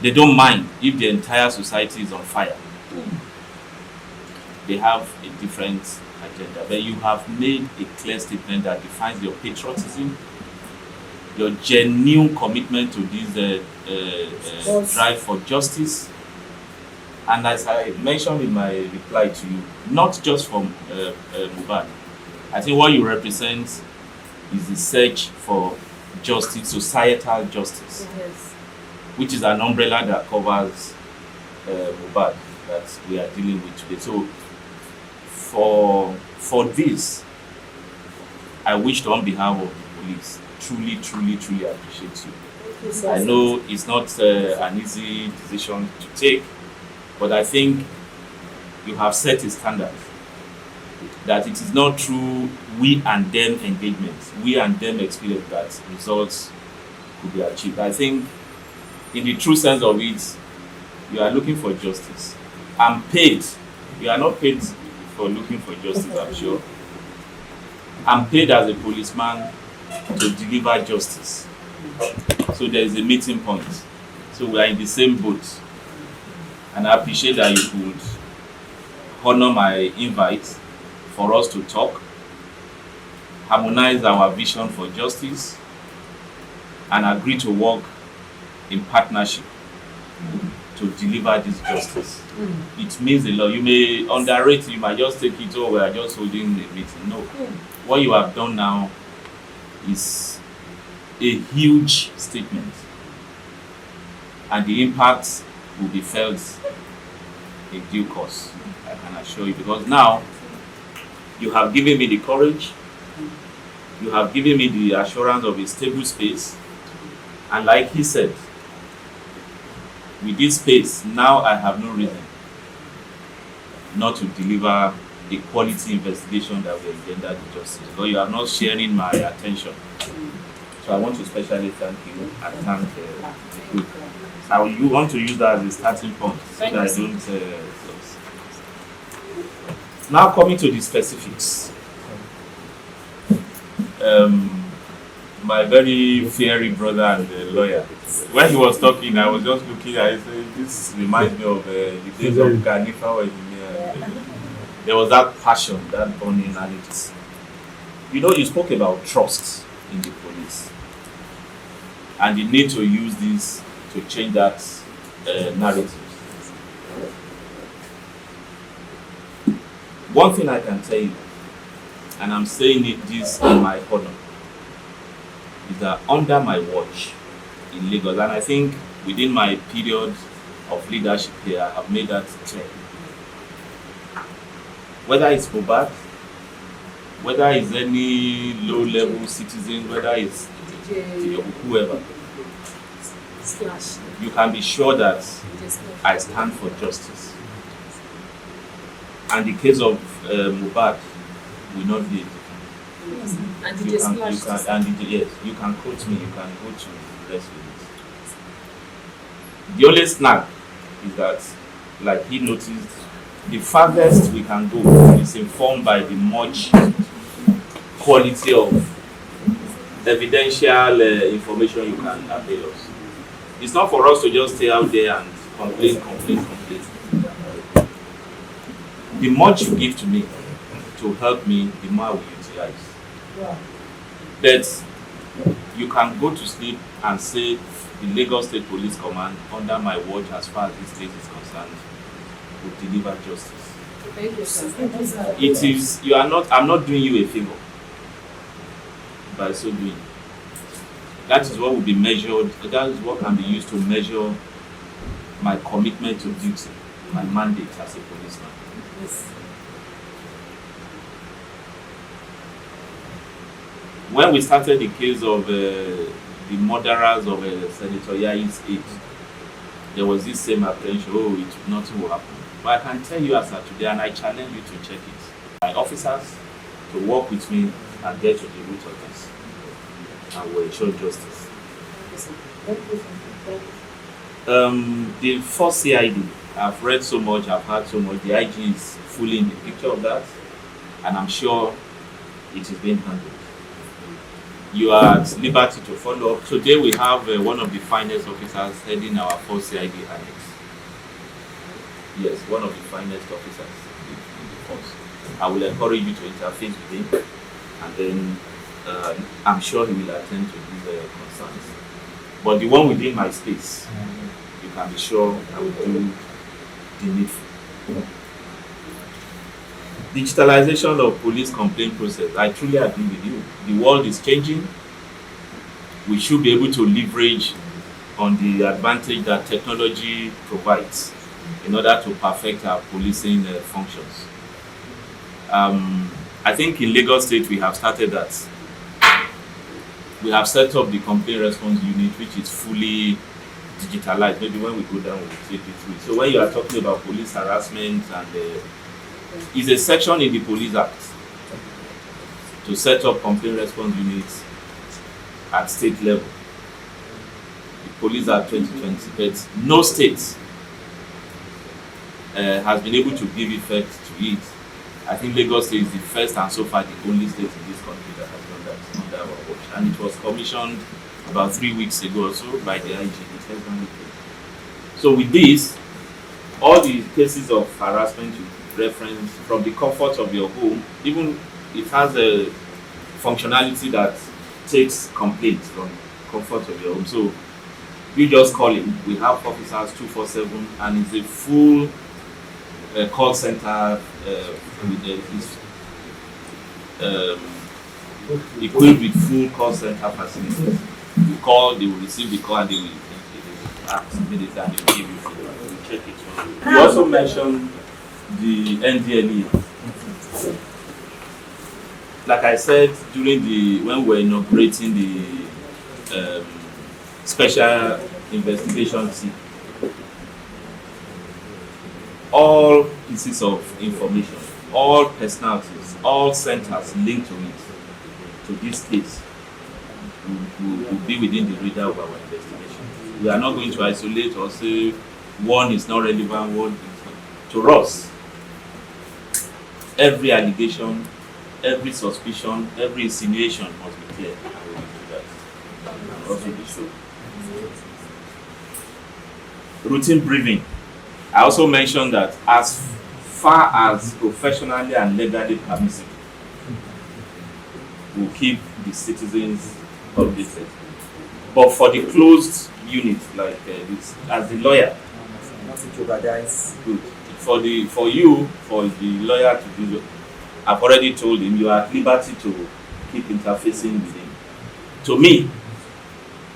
they don't mind if the entire society is on fire. They have a different agenda. But you have made a clear statement that defines your patriotism, your genuine commitment to this drive for justice. And as I mentioned in my reply to you, not just from Mohbad, I think what you represent is the search for justice, societal justice, Yes. which is an umbrella that covers Mohbad that we are dealing with today. So for this, I wish on behalf of the police truly appreciate you. I know it's not an easy decision to take, but I think you have set a standard that it is not through we and them engagement, we and them experience that results could be achieved. I think in the true sense of it, you are looking for justice. I'm paid. You are not paid for looking for justice, I'm sure. I'm paid as a policeman to deliver justice. So there is a meeting point. So we are in the same boat. And I appreciate that you could honor my invite for us to talk, harmonize our vision for justice, and agree to work in partnership to deliver this justice. It means a lot. You may underrate, you might just take it, oh, we are just holding a meeting. No. What you have done now is a huge statement. And the impact will be felt in due course, I can assure you. Because now, you have given me the courage, you have given me the assurance of a stable space, and like he said, with this space, now I have no reason not to deliver a quality investigation that will engender the justice. But you are not sharing my attention. So I want to especially thank you and thank the group. You want to use that as a starting point so that I don't... Now coming to the specifics. My very fiery brother and lawyer, when he was talking, I was just looking at it, this reminds me of the days of Ganifa. There was that passion, that burning, and it's... You know, you spoke about trust in the police and the need to use this to change that narrative. One thing I can tell you, and I'm saying this in my honor, is that under my watch in Lagos, and I think within my period of leadership here, I have made that clear. Whether it's Mohbad, whether it's any low-level citizen, whether it's whoever, you can be sure that I stand for justice. And the case of Mohbad will not be. And You can quote me, you can go to the rest of it. The only snag is that, like he noticed, the farthest we can go is informed by the much quality of evidential information you can avail us. It's not for us to just stay out there and complain. The much you give to me to help me, the more I will utilize. But you can go to sleep and say the Lagos State Police Command, under my watch as far as this state is concerned, will deliver justice. Thank you, sir. It is, you are not, I'm not doing you a favor by so doing. That is what will be measured, that is what can be used to measure my commitment to duty, my mandate as a policeman. Yes. When we started the case of the murderers of Senator Yayi's aide, there was this same apprehension, nothing will happen. But I can tell you as of today, and I challenge you to check it, my officers to work with me and get to the root of this, and will ensure justice. The first CID, I've read so much, I've heard so much, the IG is fully in the picture of that, and I'm sure it is being handled. You are at liberty to follow up. Today we have one of the finest officers heading our first CID annex. Yes, one of the finest officers in the force. I will encourage you to interface with him, and then I'm sure he will attend to these concerns. But the one within my space, you can be sure I will do the needful. Digitalization of police complaint process. I truly agree with you. The world is changing. We should be able to leverage on the advantage that technology provides in order to perfect our policing functions. I think in Lagos State we have started that. We have set up the complaint response unit, which is fully digitalized. Maybe when we go down, we'll take it through. So when you are talking about police harassment, and is a section in the Police Act to set up complaint response units at state level. The Police Act 2020, but no state has been able to give effect to it. I think Lagos State is the first and so far the only state in this country that has done that under our watch. And it was commissioned about 3 weeks ago or so by the IG. So with this, all the cases of harassment you reference from the comfort of your home, even it has a functionality that takes complaints from comfort of your home. So you just call him. We have officers 247, and it's a full call center equipped with full call center facilities. You call, they will receive the call, and they will act immediately, and they will give you feedback. We check it. You also mentioned the NDLE. Like I said when we were inaugurating the special investigation team, all pieces of information, all personalities, all centers linked to it, to this case, will be within the radar of our investigation. We are not going to isolate or say one is not relevant, one is not. To us, every allegation, every suspicion, every insinuation must be clear, and we will do that. And also be so. Routine briefing. I also mentioned that as far as professionally and legally permissible, we'll keep the citizens updated. But for the closed unit like this, as the lawyer, Nothing to jeopardize. good. For the lawyer to do, I've already told him you are at liberty to keep interfacing with him. To me,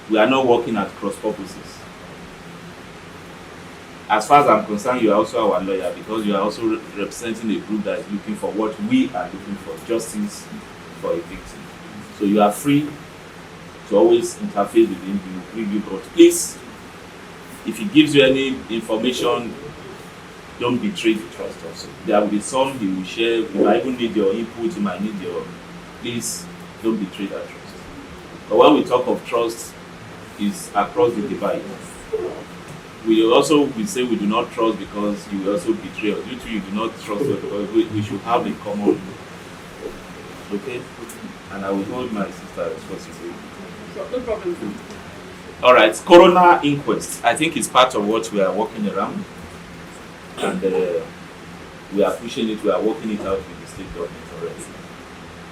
we are not working at cross purposes. As far as I'm concerned, you are also our lawyer, because you are also representing a group that is looking for what we are looking for, justice for a victim. So you are free to always interface with him. He will bring you, but please, if he gives you any information, don't betray the trust also. There will be some he will share. You might even need your input, you might need your, please don't betray that trust. But when we talk of trust, it's across the divide. We say we do not trust because you will also betray us. You too, you do not trust us because we should have a common Okay? And I will hold my sister responsible. No problem. All right, coroner inquest. I think it's part of what we are working around, and we are pushing it. We are working it out with the state government already.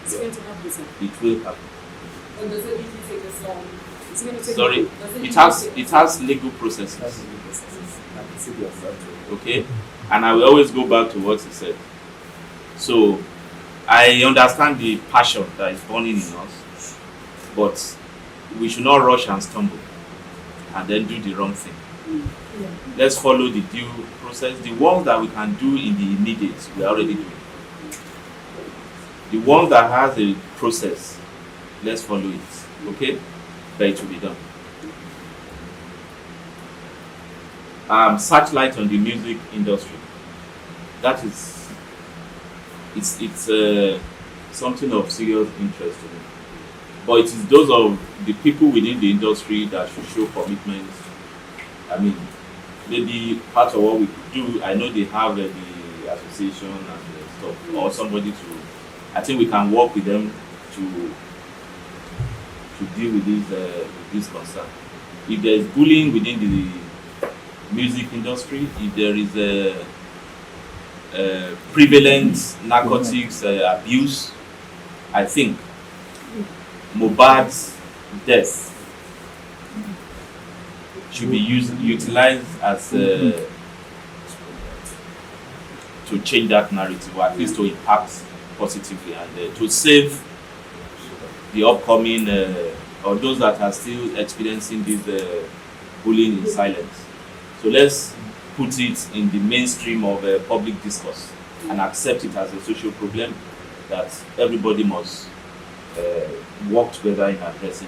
It's going to happen, sir. It will happen. Or does it usually take this long? It's going to take Sorry, does it usually has take it has legal processes. That's the processes. And the city of Santo. Okay, and I will always go back to what he said. So I understand the passion that is burning in us, but we should not rush and stumble and then do the wrong thing. Let's follow the due process. The ones that we can do in the immediate, we are already doing. The ones that has a process, let's follow it. Okay, but it will be done. Searchlight on the music industry. That is, it's something of serious interest to me. But it is those of the people within the industry that should show commitment. I mean, maybe part of what we could do, I know they have the association and stuff, or somebody to, I think we can work with them to deal with this concern. If there is bullying within the music industry, if there is prevalent narcotics abuse, I think Mohbad's death should be utilized as to change that narrative, or at least to impact positively, and to save the upcoming or those that are still experiencing this bullying in silence. So let's put it in the mainstream of public discourse and accept it as a social problem that everybody must work together in addressing.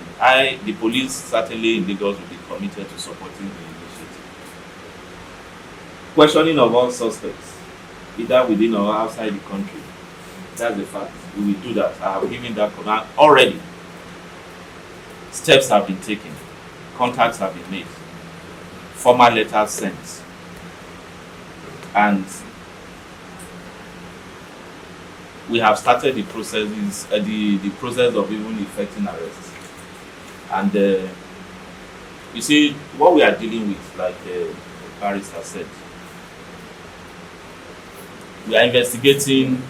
The police certainly in Lagos will be committed to supporting the initiative. Questioning of all suspects, either within or outside the country. That's the fact. We will do that. I have given that command already. Steps have been taken. Contacts have been made. Formal letters sent. And we have started the processes, the process of even effecting arrests. And you see, what we are dealing with, like Paris has said, we are investigating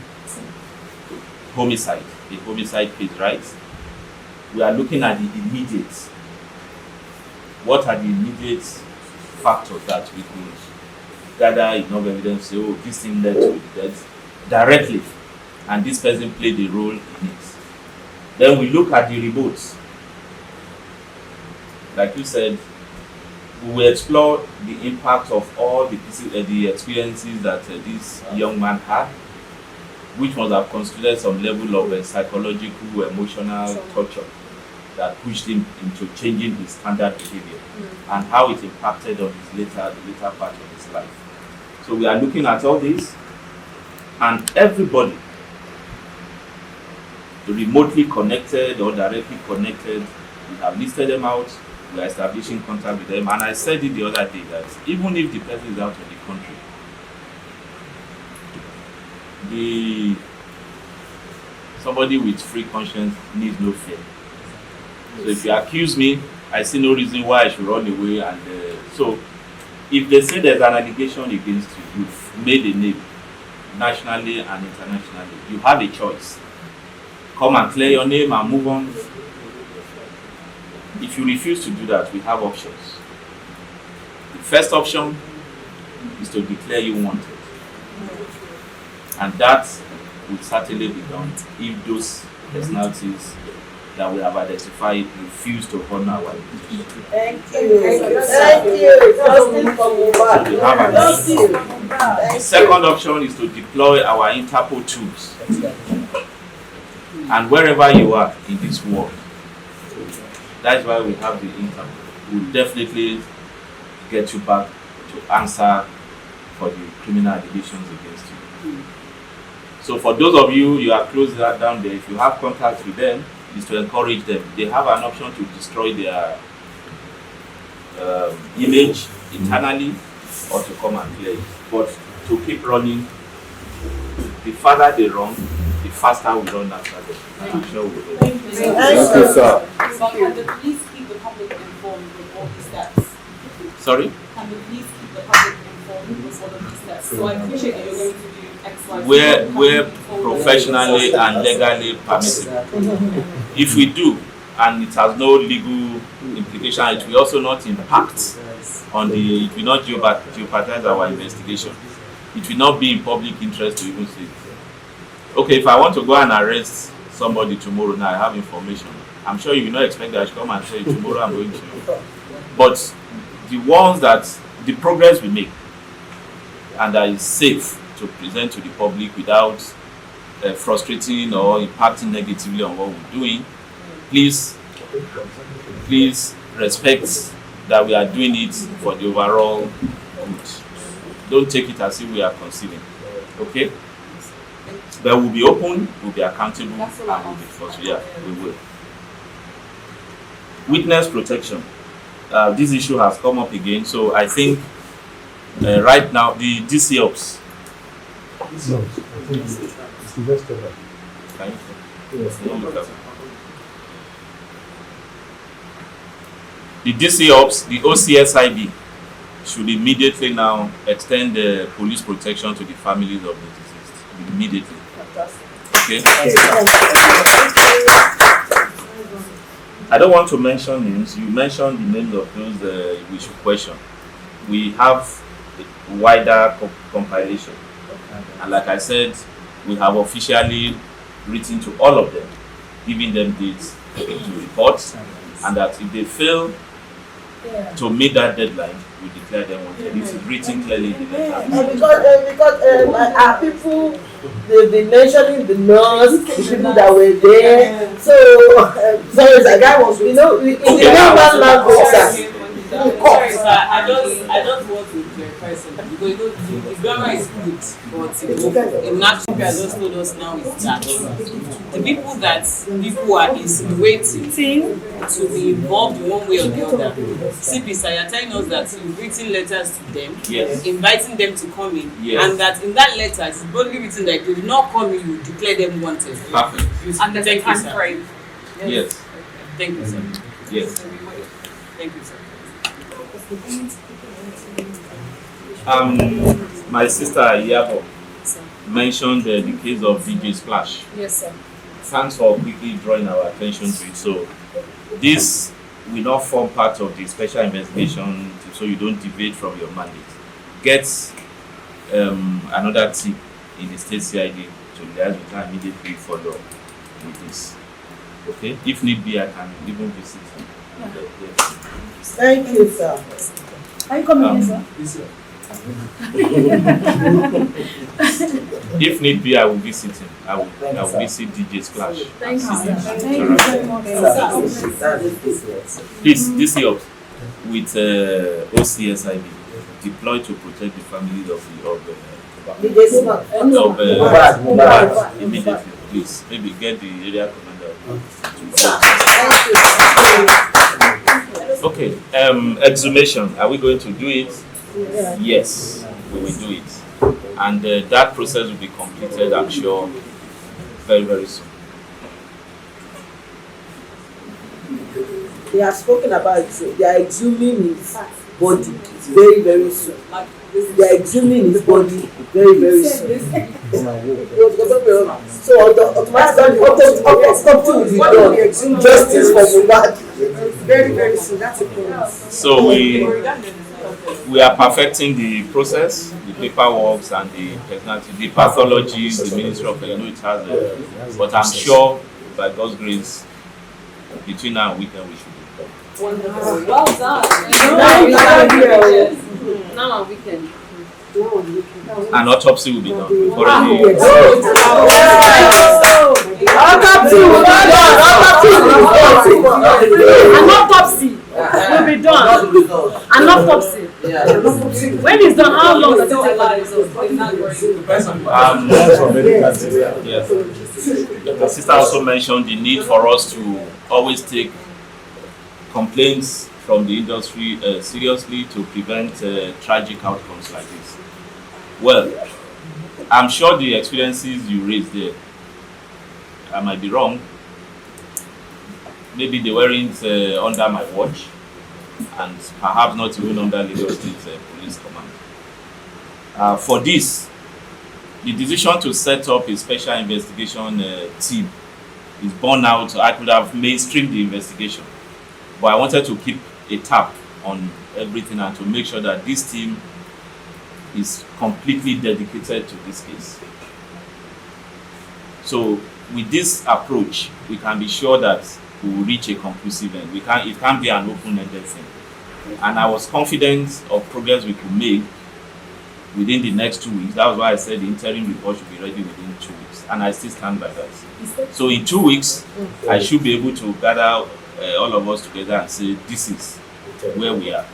homicide, a homicide case, right? We are looking at the immediate. What are the immediate factors that we could gather enough evidence to say, oh, this thing led to the death directly, and this person played a role in it. Then we look at the reports. Like you said, we will explore the impact of all the experiences that this young man had, which must have constituted some level of psychological, emotional torture that pushed him into changing his standard behavior, and how it impacted on his the later part of his life. So we are looking at all this, and everybody remotely connected or directly connected, we have listed them out. We are establishing contact with them, and I said it the other day that even if the person is out of the country, somebody with free conscience needs no fear. So if you accuse me, I see no reason why I should run away. And so if they say there's an allegation against you, you've made a name nationally and internationally, you have a choice. Come and clear your name and move on. If you refuse to do that, we have options. The first option is to declare you wanted. And that will certainly be done if those personalities that we have identified refuse to honor our invitation. Thank you. Thank you. Justice for Mohbad. So we have an Justice option. for Mohbad. The second option is to deploy our Interpol tools. And wherever you are in this world, that's why we have the Interpol. We'll definitely get you back to answer for the criminal allegations against you. So for those of you, you are close down there, if you have contact with them, is to encourage them. They have an option to destroy their image internally or to come and clear it. But to keep running, the farther they run, the faster we run after them. I'm sure we will. Thank you, sir. But can the police keep the public informed with all these steps? Sorry? Can the police keep the public informed with all of these steps? So I appreciate that you're going to do X, Y, Z. We're professionally and legally permissible. If we do, and it has no legal implication, it will also not impact on the, it will not jeopardize our investigation. It will not be in public interest to even say it. Okay, if I want to go and arrest somebody tomorrow, now I have information. I'm sure you will not expect that I should come and say tomorrow I'm going to. But the ones that, the progress we make, and that is safe to present to the public without frustrating or impacting negatively on what we're doing, please respect that we are doing it for the overall good. Don't take it as if we are conceding. Okay? But we'll be open, we'll be accountable, and we'll be forceful. Yeah, we will. Witness protection. This issue has come up again, so I think right now the DC Ops. The DC Ops, the OCSID, should immediately now extend the police protection to the families of the deceased. Immediately. Okay. I don't want to mention names. You mentioned the names of those we should question. We have a wider compilation. And like I said, we have officially written to all of them, giving them dates to report, and that if they fail to meet that deadline, we declare them wanted. This is written clearly in the letter. Because our people, they've been mentioning the nurse, the people that were there. So, sorry, the guy was, in the human language. Sorry, sir. I just want to clarify something because the grammar is good, but in actual I just told us now is that the people are insinuating to be involved in one way or the other. CP, sir, you're telling us that you've written letters to them, yes, inviting them to come in, yes, and that in that letter it's boldly written that if they do not come in, you declare them wanted. Perfect. And the time frame. Yes. Thank you, sir. Yes. Thank you, sir. My sister Iyabo mentioned the case of DJ Splash. Yes, sir. Thanks for quickly drawing our attention to it. So this will not form part of the special investigation, so you don't deviate from your mandate. Get another tip in the state CID to liaise with her immediately follow with this. Okay? If need be, I can even visit him. Yes. Thank you, sir. Are you coming in, sir? Yes, sir. If need be, I will visit him. I will visit DJ Splash. Thank you, sir. Thank you very much. Please, this helps with OCSIB deployed to protect the families of Mohbad immediately. Please, maybe get the area commander. Okay, exhumation. Are we going to do it? Yes, we will do it. And that process will be completed, I'm sure, very, very soon. They have spoken about it. They are exhuming his body very, very soon. They are exhuming his body very, very soon. So autopsy will be done. Justice for Mohbad. Very, very soon. That's a promise. So we are perfecting the process, the paperwork and the personality, the pathologies, the Ministry of Health. It has but I'm sure by God's grace, between now and weekend we should be done. Wonderful. Well done. Now we can. An autopsy will be done. An autopsy will be done. An autopsy. When it's done, how long does it take? Yes. The sister also mentioned the need for us to always take complaints from the industry seriously to prevent tragic outcomes like this. Well, I'm sure the experiences you raised there I might be wrong. Maybe they weren't under my watch, and perhaps not even under Lagos State Police Command. For this, the decision to set up a special investigation team is born out. I could have mainstreamed the investigation, but I wanted to keep a tap on everything and to make sure that this team is completely dedicated to this case. So with this approach, we can be sure that we will reach a conclusive end. It can't be an open-ended thing. And I was confident of progress we could make within the next 2 weeks. That was why I said the interim report should be ready within 2 weeks. And I still stand by that. So in 2 weeks, I should be able to gather all of us together and say, this is where we are.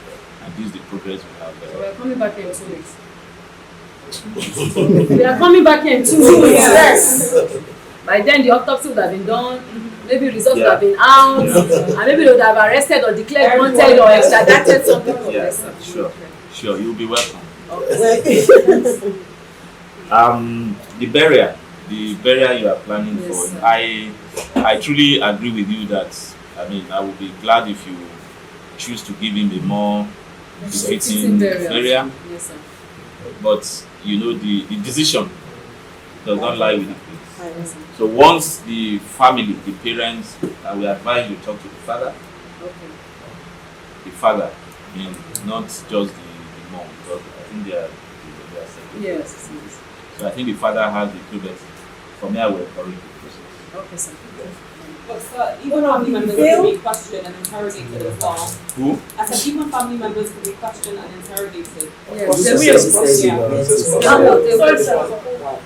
And this is the progress we have. So we're coming back in 2 weeks. We are coming back in 2 weeks. Yes. By then the autopsy would have been done, maybe results would have been out, and maybe they would have arrested or declared wanted or extradited some people. Yeah, sure, you'll be welcome. Okay. The burial you are planning Yes, for, sir. I truly agree with you that, I would be glad if you choose to give him a more befitting burial. Yes, sir. But the decision does not lie with the police. Yes, sir. So once the family, the parents, we advise you talk to the father. Okay. The father, not just the mom, because I think they are separate. Yes, yes. So I think the father has the progress. For me, I will encourage the process. Okay, sir. But sir, even family members could be questioned and interrogated as well. Who? I said even family members could be questioned and interrogated. Yes, Yes, yes. Sorry, sir.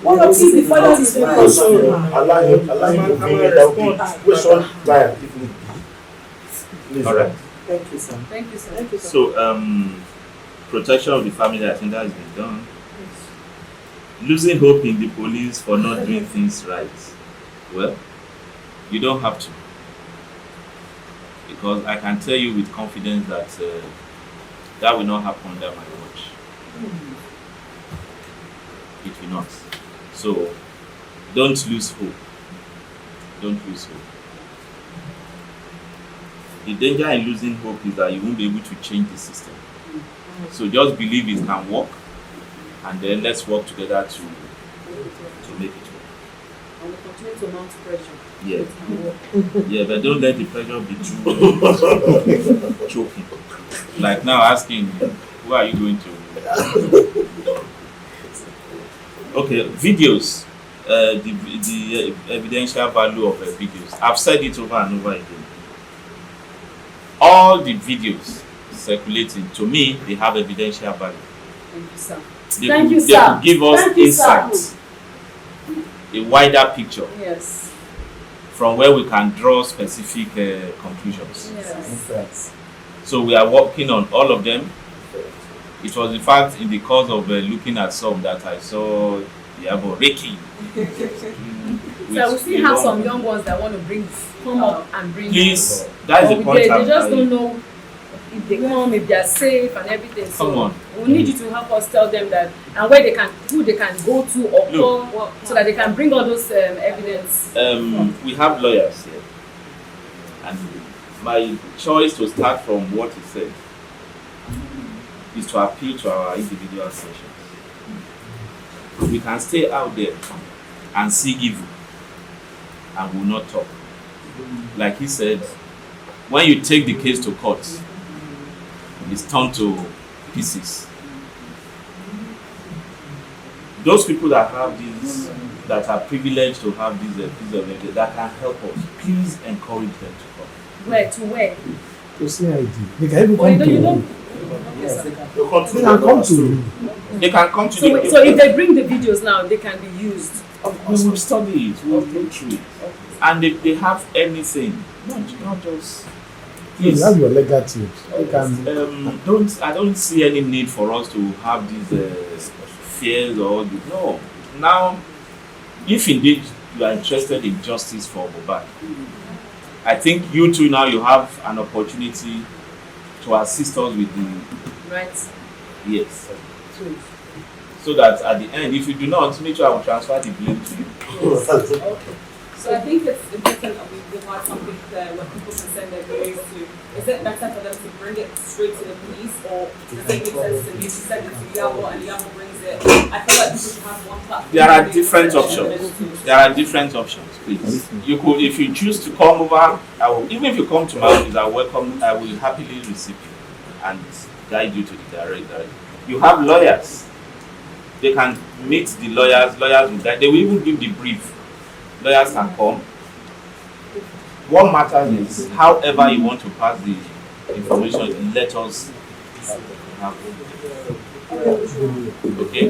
One of the father is Also, allow him to bring it out. Question time if need be. Please. All right. Thank you, sir. Thank you, sir. Thank you, sir. So, protection of the family, I think that has been done. Losing hope in the police for not doing things right. Well, you don't have to. Because I can tell you with confidence that that will not happen under my watch. It will not. So, don't lose hope. Don't lose hope. The danger in losing hope is that you won't be able to change the system. So just believe it can work, and then let's work together to make it work. And we continue to mount pressure. Yeah. Yeah, but don't let the pressure be too choking. Like now asking, who are you going to? Okay, videos. The evidential value of videos. I've said it over and over again. All the videos circulating, to me, they have evidential value. Thank you, sir. They could give us insight, a wider picture Yes. from where we can draw specific conclusions. Yes. So we are working on all of them. It was in fact in the course of looking at some that I saw Iyabo raking. So we still have some young ones that want to come up and bring. Please, that is the point They I'm just trying. don't know if they come, if they are safe and everything. Come So on. we need you to help us tell them that and where they can, who they can go to or Look. call, so that they can bring all those evidence. We have lawyers here, and my choice to start from what he said is to appeal to our individual sessions. We can stay out there and see evil and will not talk. Like he said, when you take the case to court, it's turned to pieces. Those people that have these, that are privileged to have these pieces of evidence that can help us, please encourage them to come. Where to where? To CID. They can even Oh, you come don't, you to don't. you. Yes, they can. They can come to you. They can come to So, the so if they bring the videos now, they can be used. we will study it, we will go through it. And if they have anything, not just You please. have your legal teams. They can. I don't see any need for us to have these fears or no. Now, if indeed you are interested in justice for Mohbad, I think you too now you have an opportunity to assist us with the Right. yes. So that at the end, if you do not, make sure I will transfer the blame to you. Yes. Okay. So I think it's important that we provide something clear where people can send their queries to. Is it better for them to bring it straight to the police, or does it make sense to me to send it to Iyabo and Iyabo brings it? I feel like people should have one platform. There are different options. There are different options, please. You could, if you choose to come over, even if you come to my office, I will happily receive you and guide you to the direct. You have lawyers. They can meet the lawyers. Lawyers will guide. They will even give the brief. Lawyers can come. What matters is, however you want to pass the information, let us have it. Okay?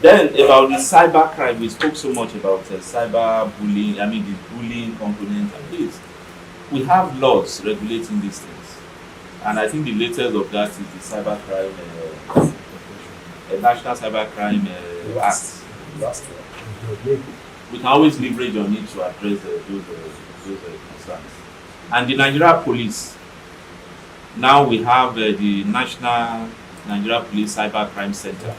Then about the cyber crime, we spoke so much about cyber bullying, the bullying component. And please, we have laws regulating these things. And I think the latest of that is the cyber crime, National Cyber Crime Act. We can always leverage on it to address those concerns. And the Nigeria Police, now we have the National Nigeria Police Cyber Crime Center.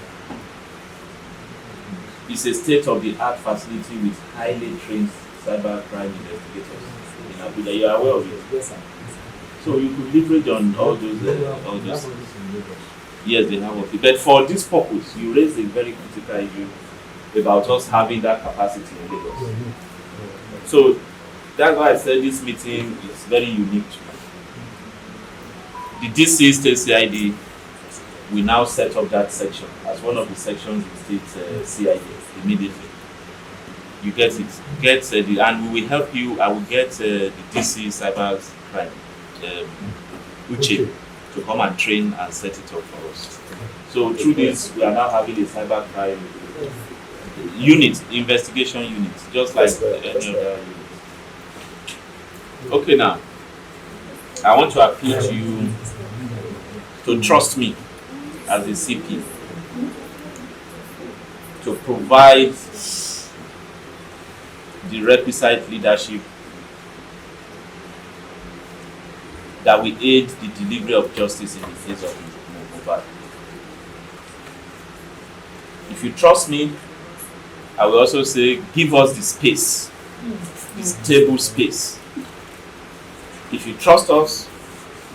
It's a state-of-the-art facility with highly trained cyber crime investigators in Abuja. You are aware of it? Yes, sir. So you could leverage on all those. Yes, they have of it. But for this purpose, you raised a very critical issue about us having that capacity in Lagos. So that's why I said this meeting is very unique to me. The DC State CID will now set up that section as one of the sections in State CID immediately. You get it. And we will help you. I will get the DC Cyber Crime, Uche, to come and train and set it up for us. So through this, we are now having a cyber crime unit, investigation unit, just like any other unit. Okay, now I want to appeal to you to trust me as a CP to provide the requisite leadership that will aid the delivery of justice in the case of Mohbad. If you trust me, I will also say, give us the space, the stable space. If you trust us,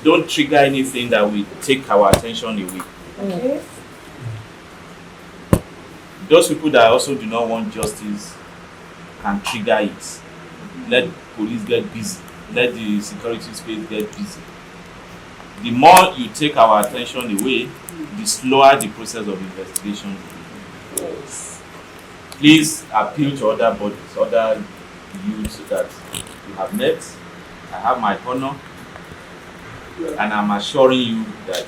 don't trigger anything that will take our attention away. Okay. Those people that also do not want justice can trigger it. Let police get busy. Let the security space get busy. The more you take our attention away, the slower the process of investigation will be. Please appeal to other bodies, other youths that you have met. I have my honor, and I'm assuring you that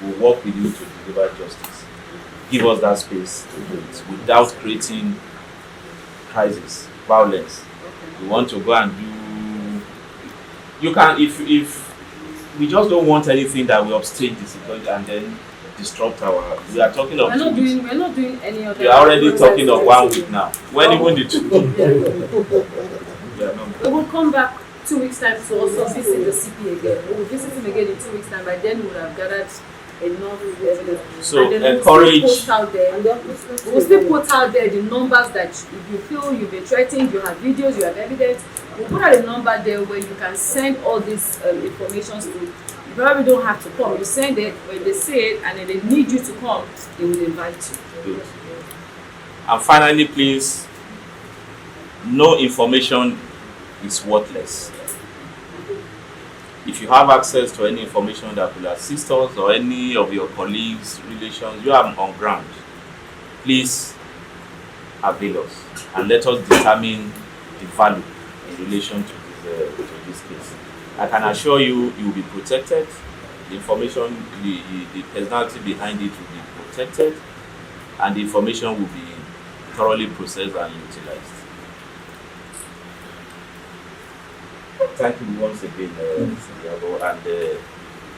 we'll work with you to deliver justice. Give us that space to do it without creating crisis, violence. We want to go and do. You can, if we just don't want anything that will upstage the security and then disrupt our. We are talking of 2 weeks. We're not doing any other. We are already talking of 1 week now. When even the 2 weeks. We will come back 2 weeks time to also visit the CP again. We will visit him again in 2 weeks time. By then we will have gathered enough evidence. So and then encourage. We'll still put out there the numbers that if you feel you've been threatened, you have videos, you have evidence. We'll put out a number there where you can send all these information to. You probably don't have to come. You send it when they say it, and then they need you to come. They will invite you. Good. And finally, please, no information is worthless. If you have access to any information that will assist us or any of your colleagues, relations, you are on ground, please avail us and let us determine the value in relation to this case. I can assure you, you will be protected. The information, the personality behind it will be protected, and the information will be thoroughly processed and utilized. Thank you once again, Iyabo, and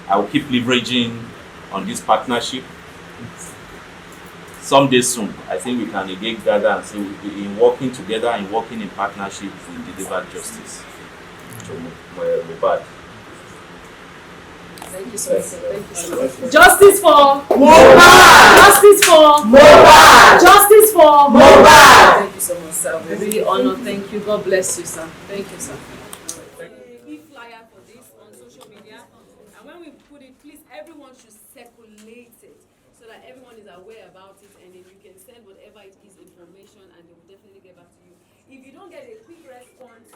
I will keep leveraging on this partnership. Someday soon, I think we can again gather and say, in working together, in working in partnership, we deliver justice to Mohbad. Thank you so much. Thank you so much. Justice for Mohbad! Justice for Mohbad! Justice for Mohbad! Thank you so much, sir. We're really honored. Thank Thank you. God bless you, sir. Thank you, sir. A flyer for this on social media, and when we put it, please, everyone should circulate it so that everyone is aware about it, and then you can send whatever it is information, and they will definitely get back to you. If you don't get a quick response,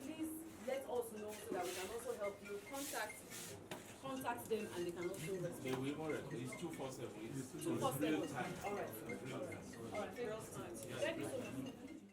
please let us know so that we can also help you. Contact them, and they can also respond. They will even record. It's 247. It's 247. real time. All right. Thank you so much.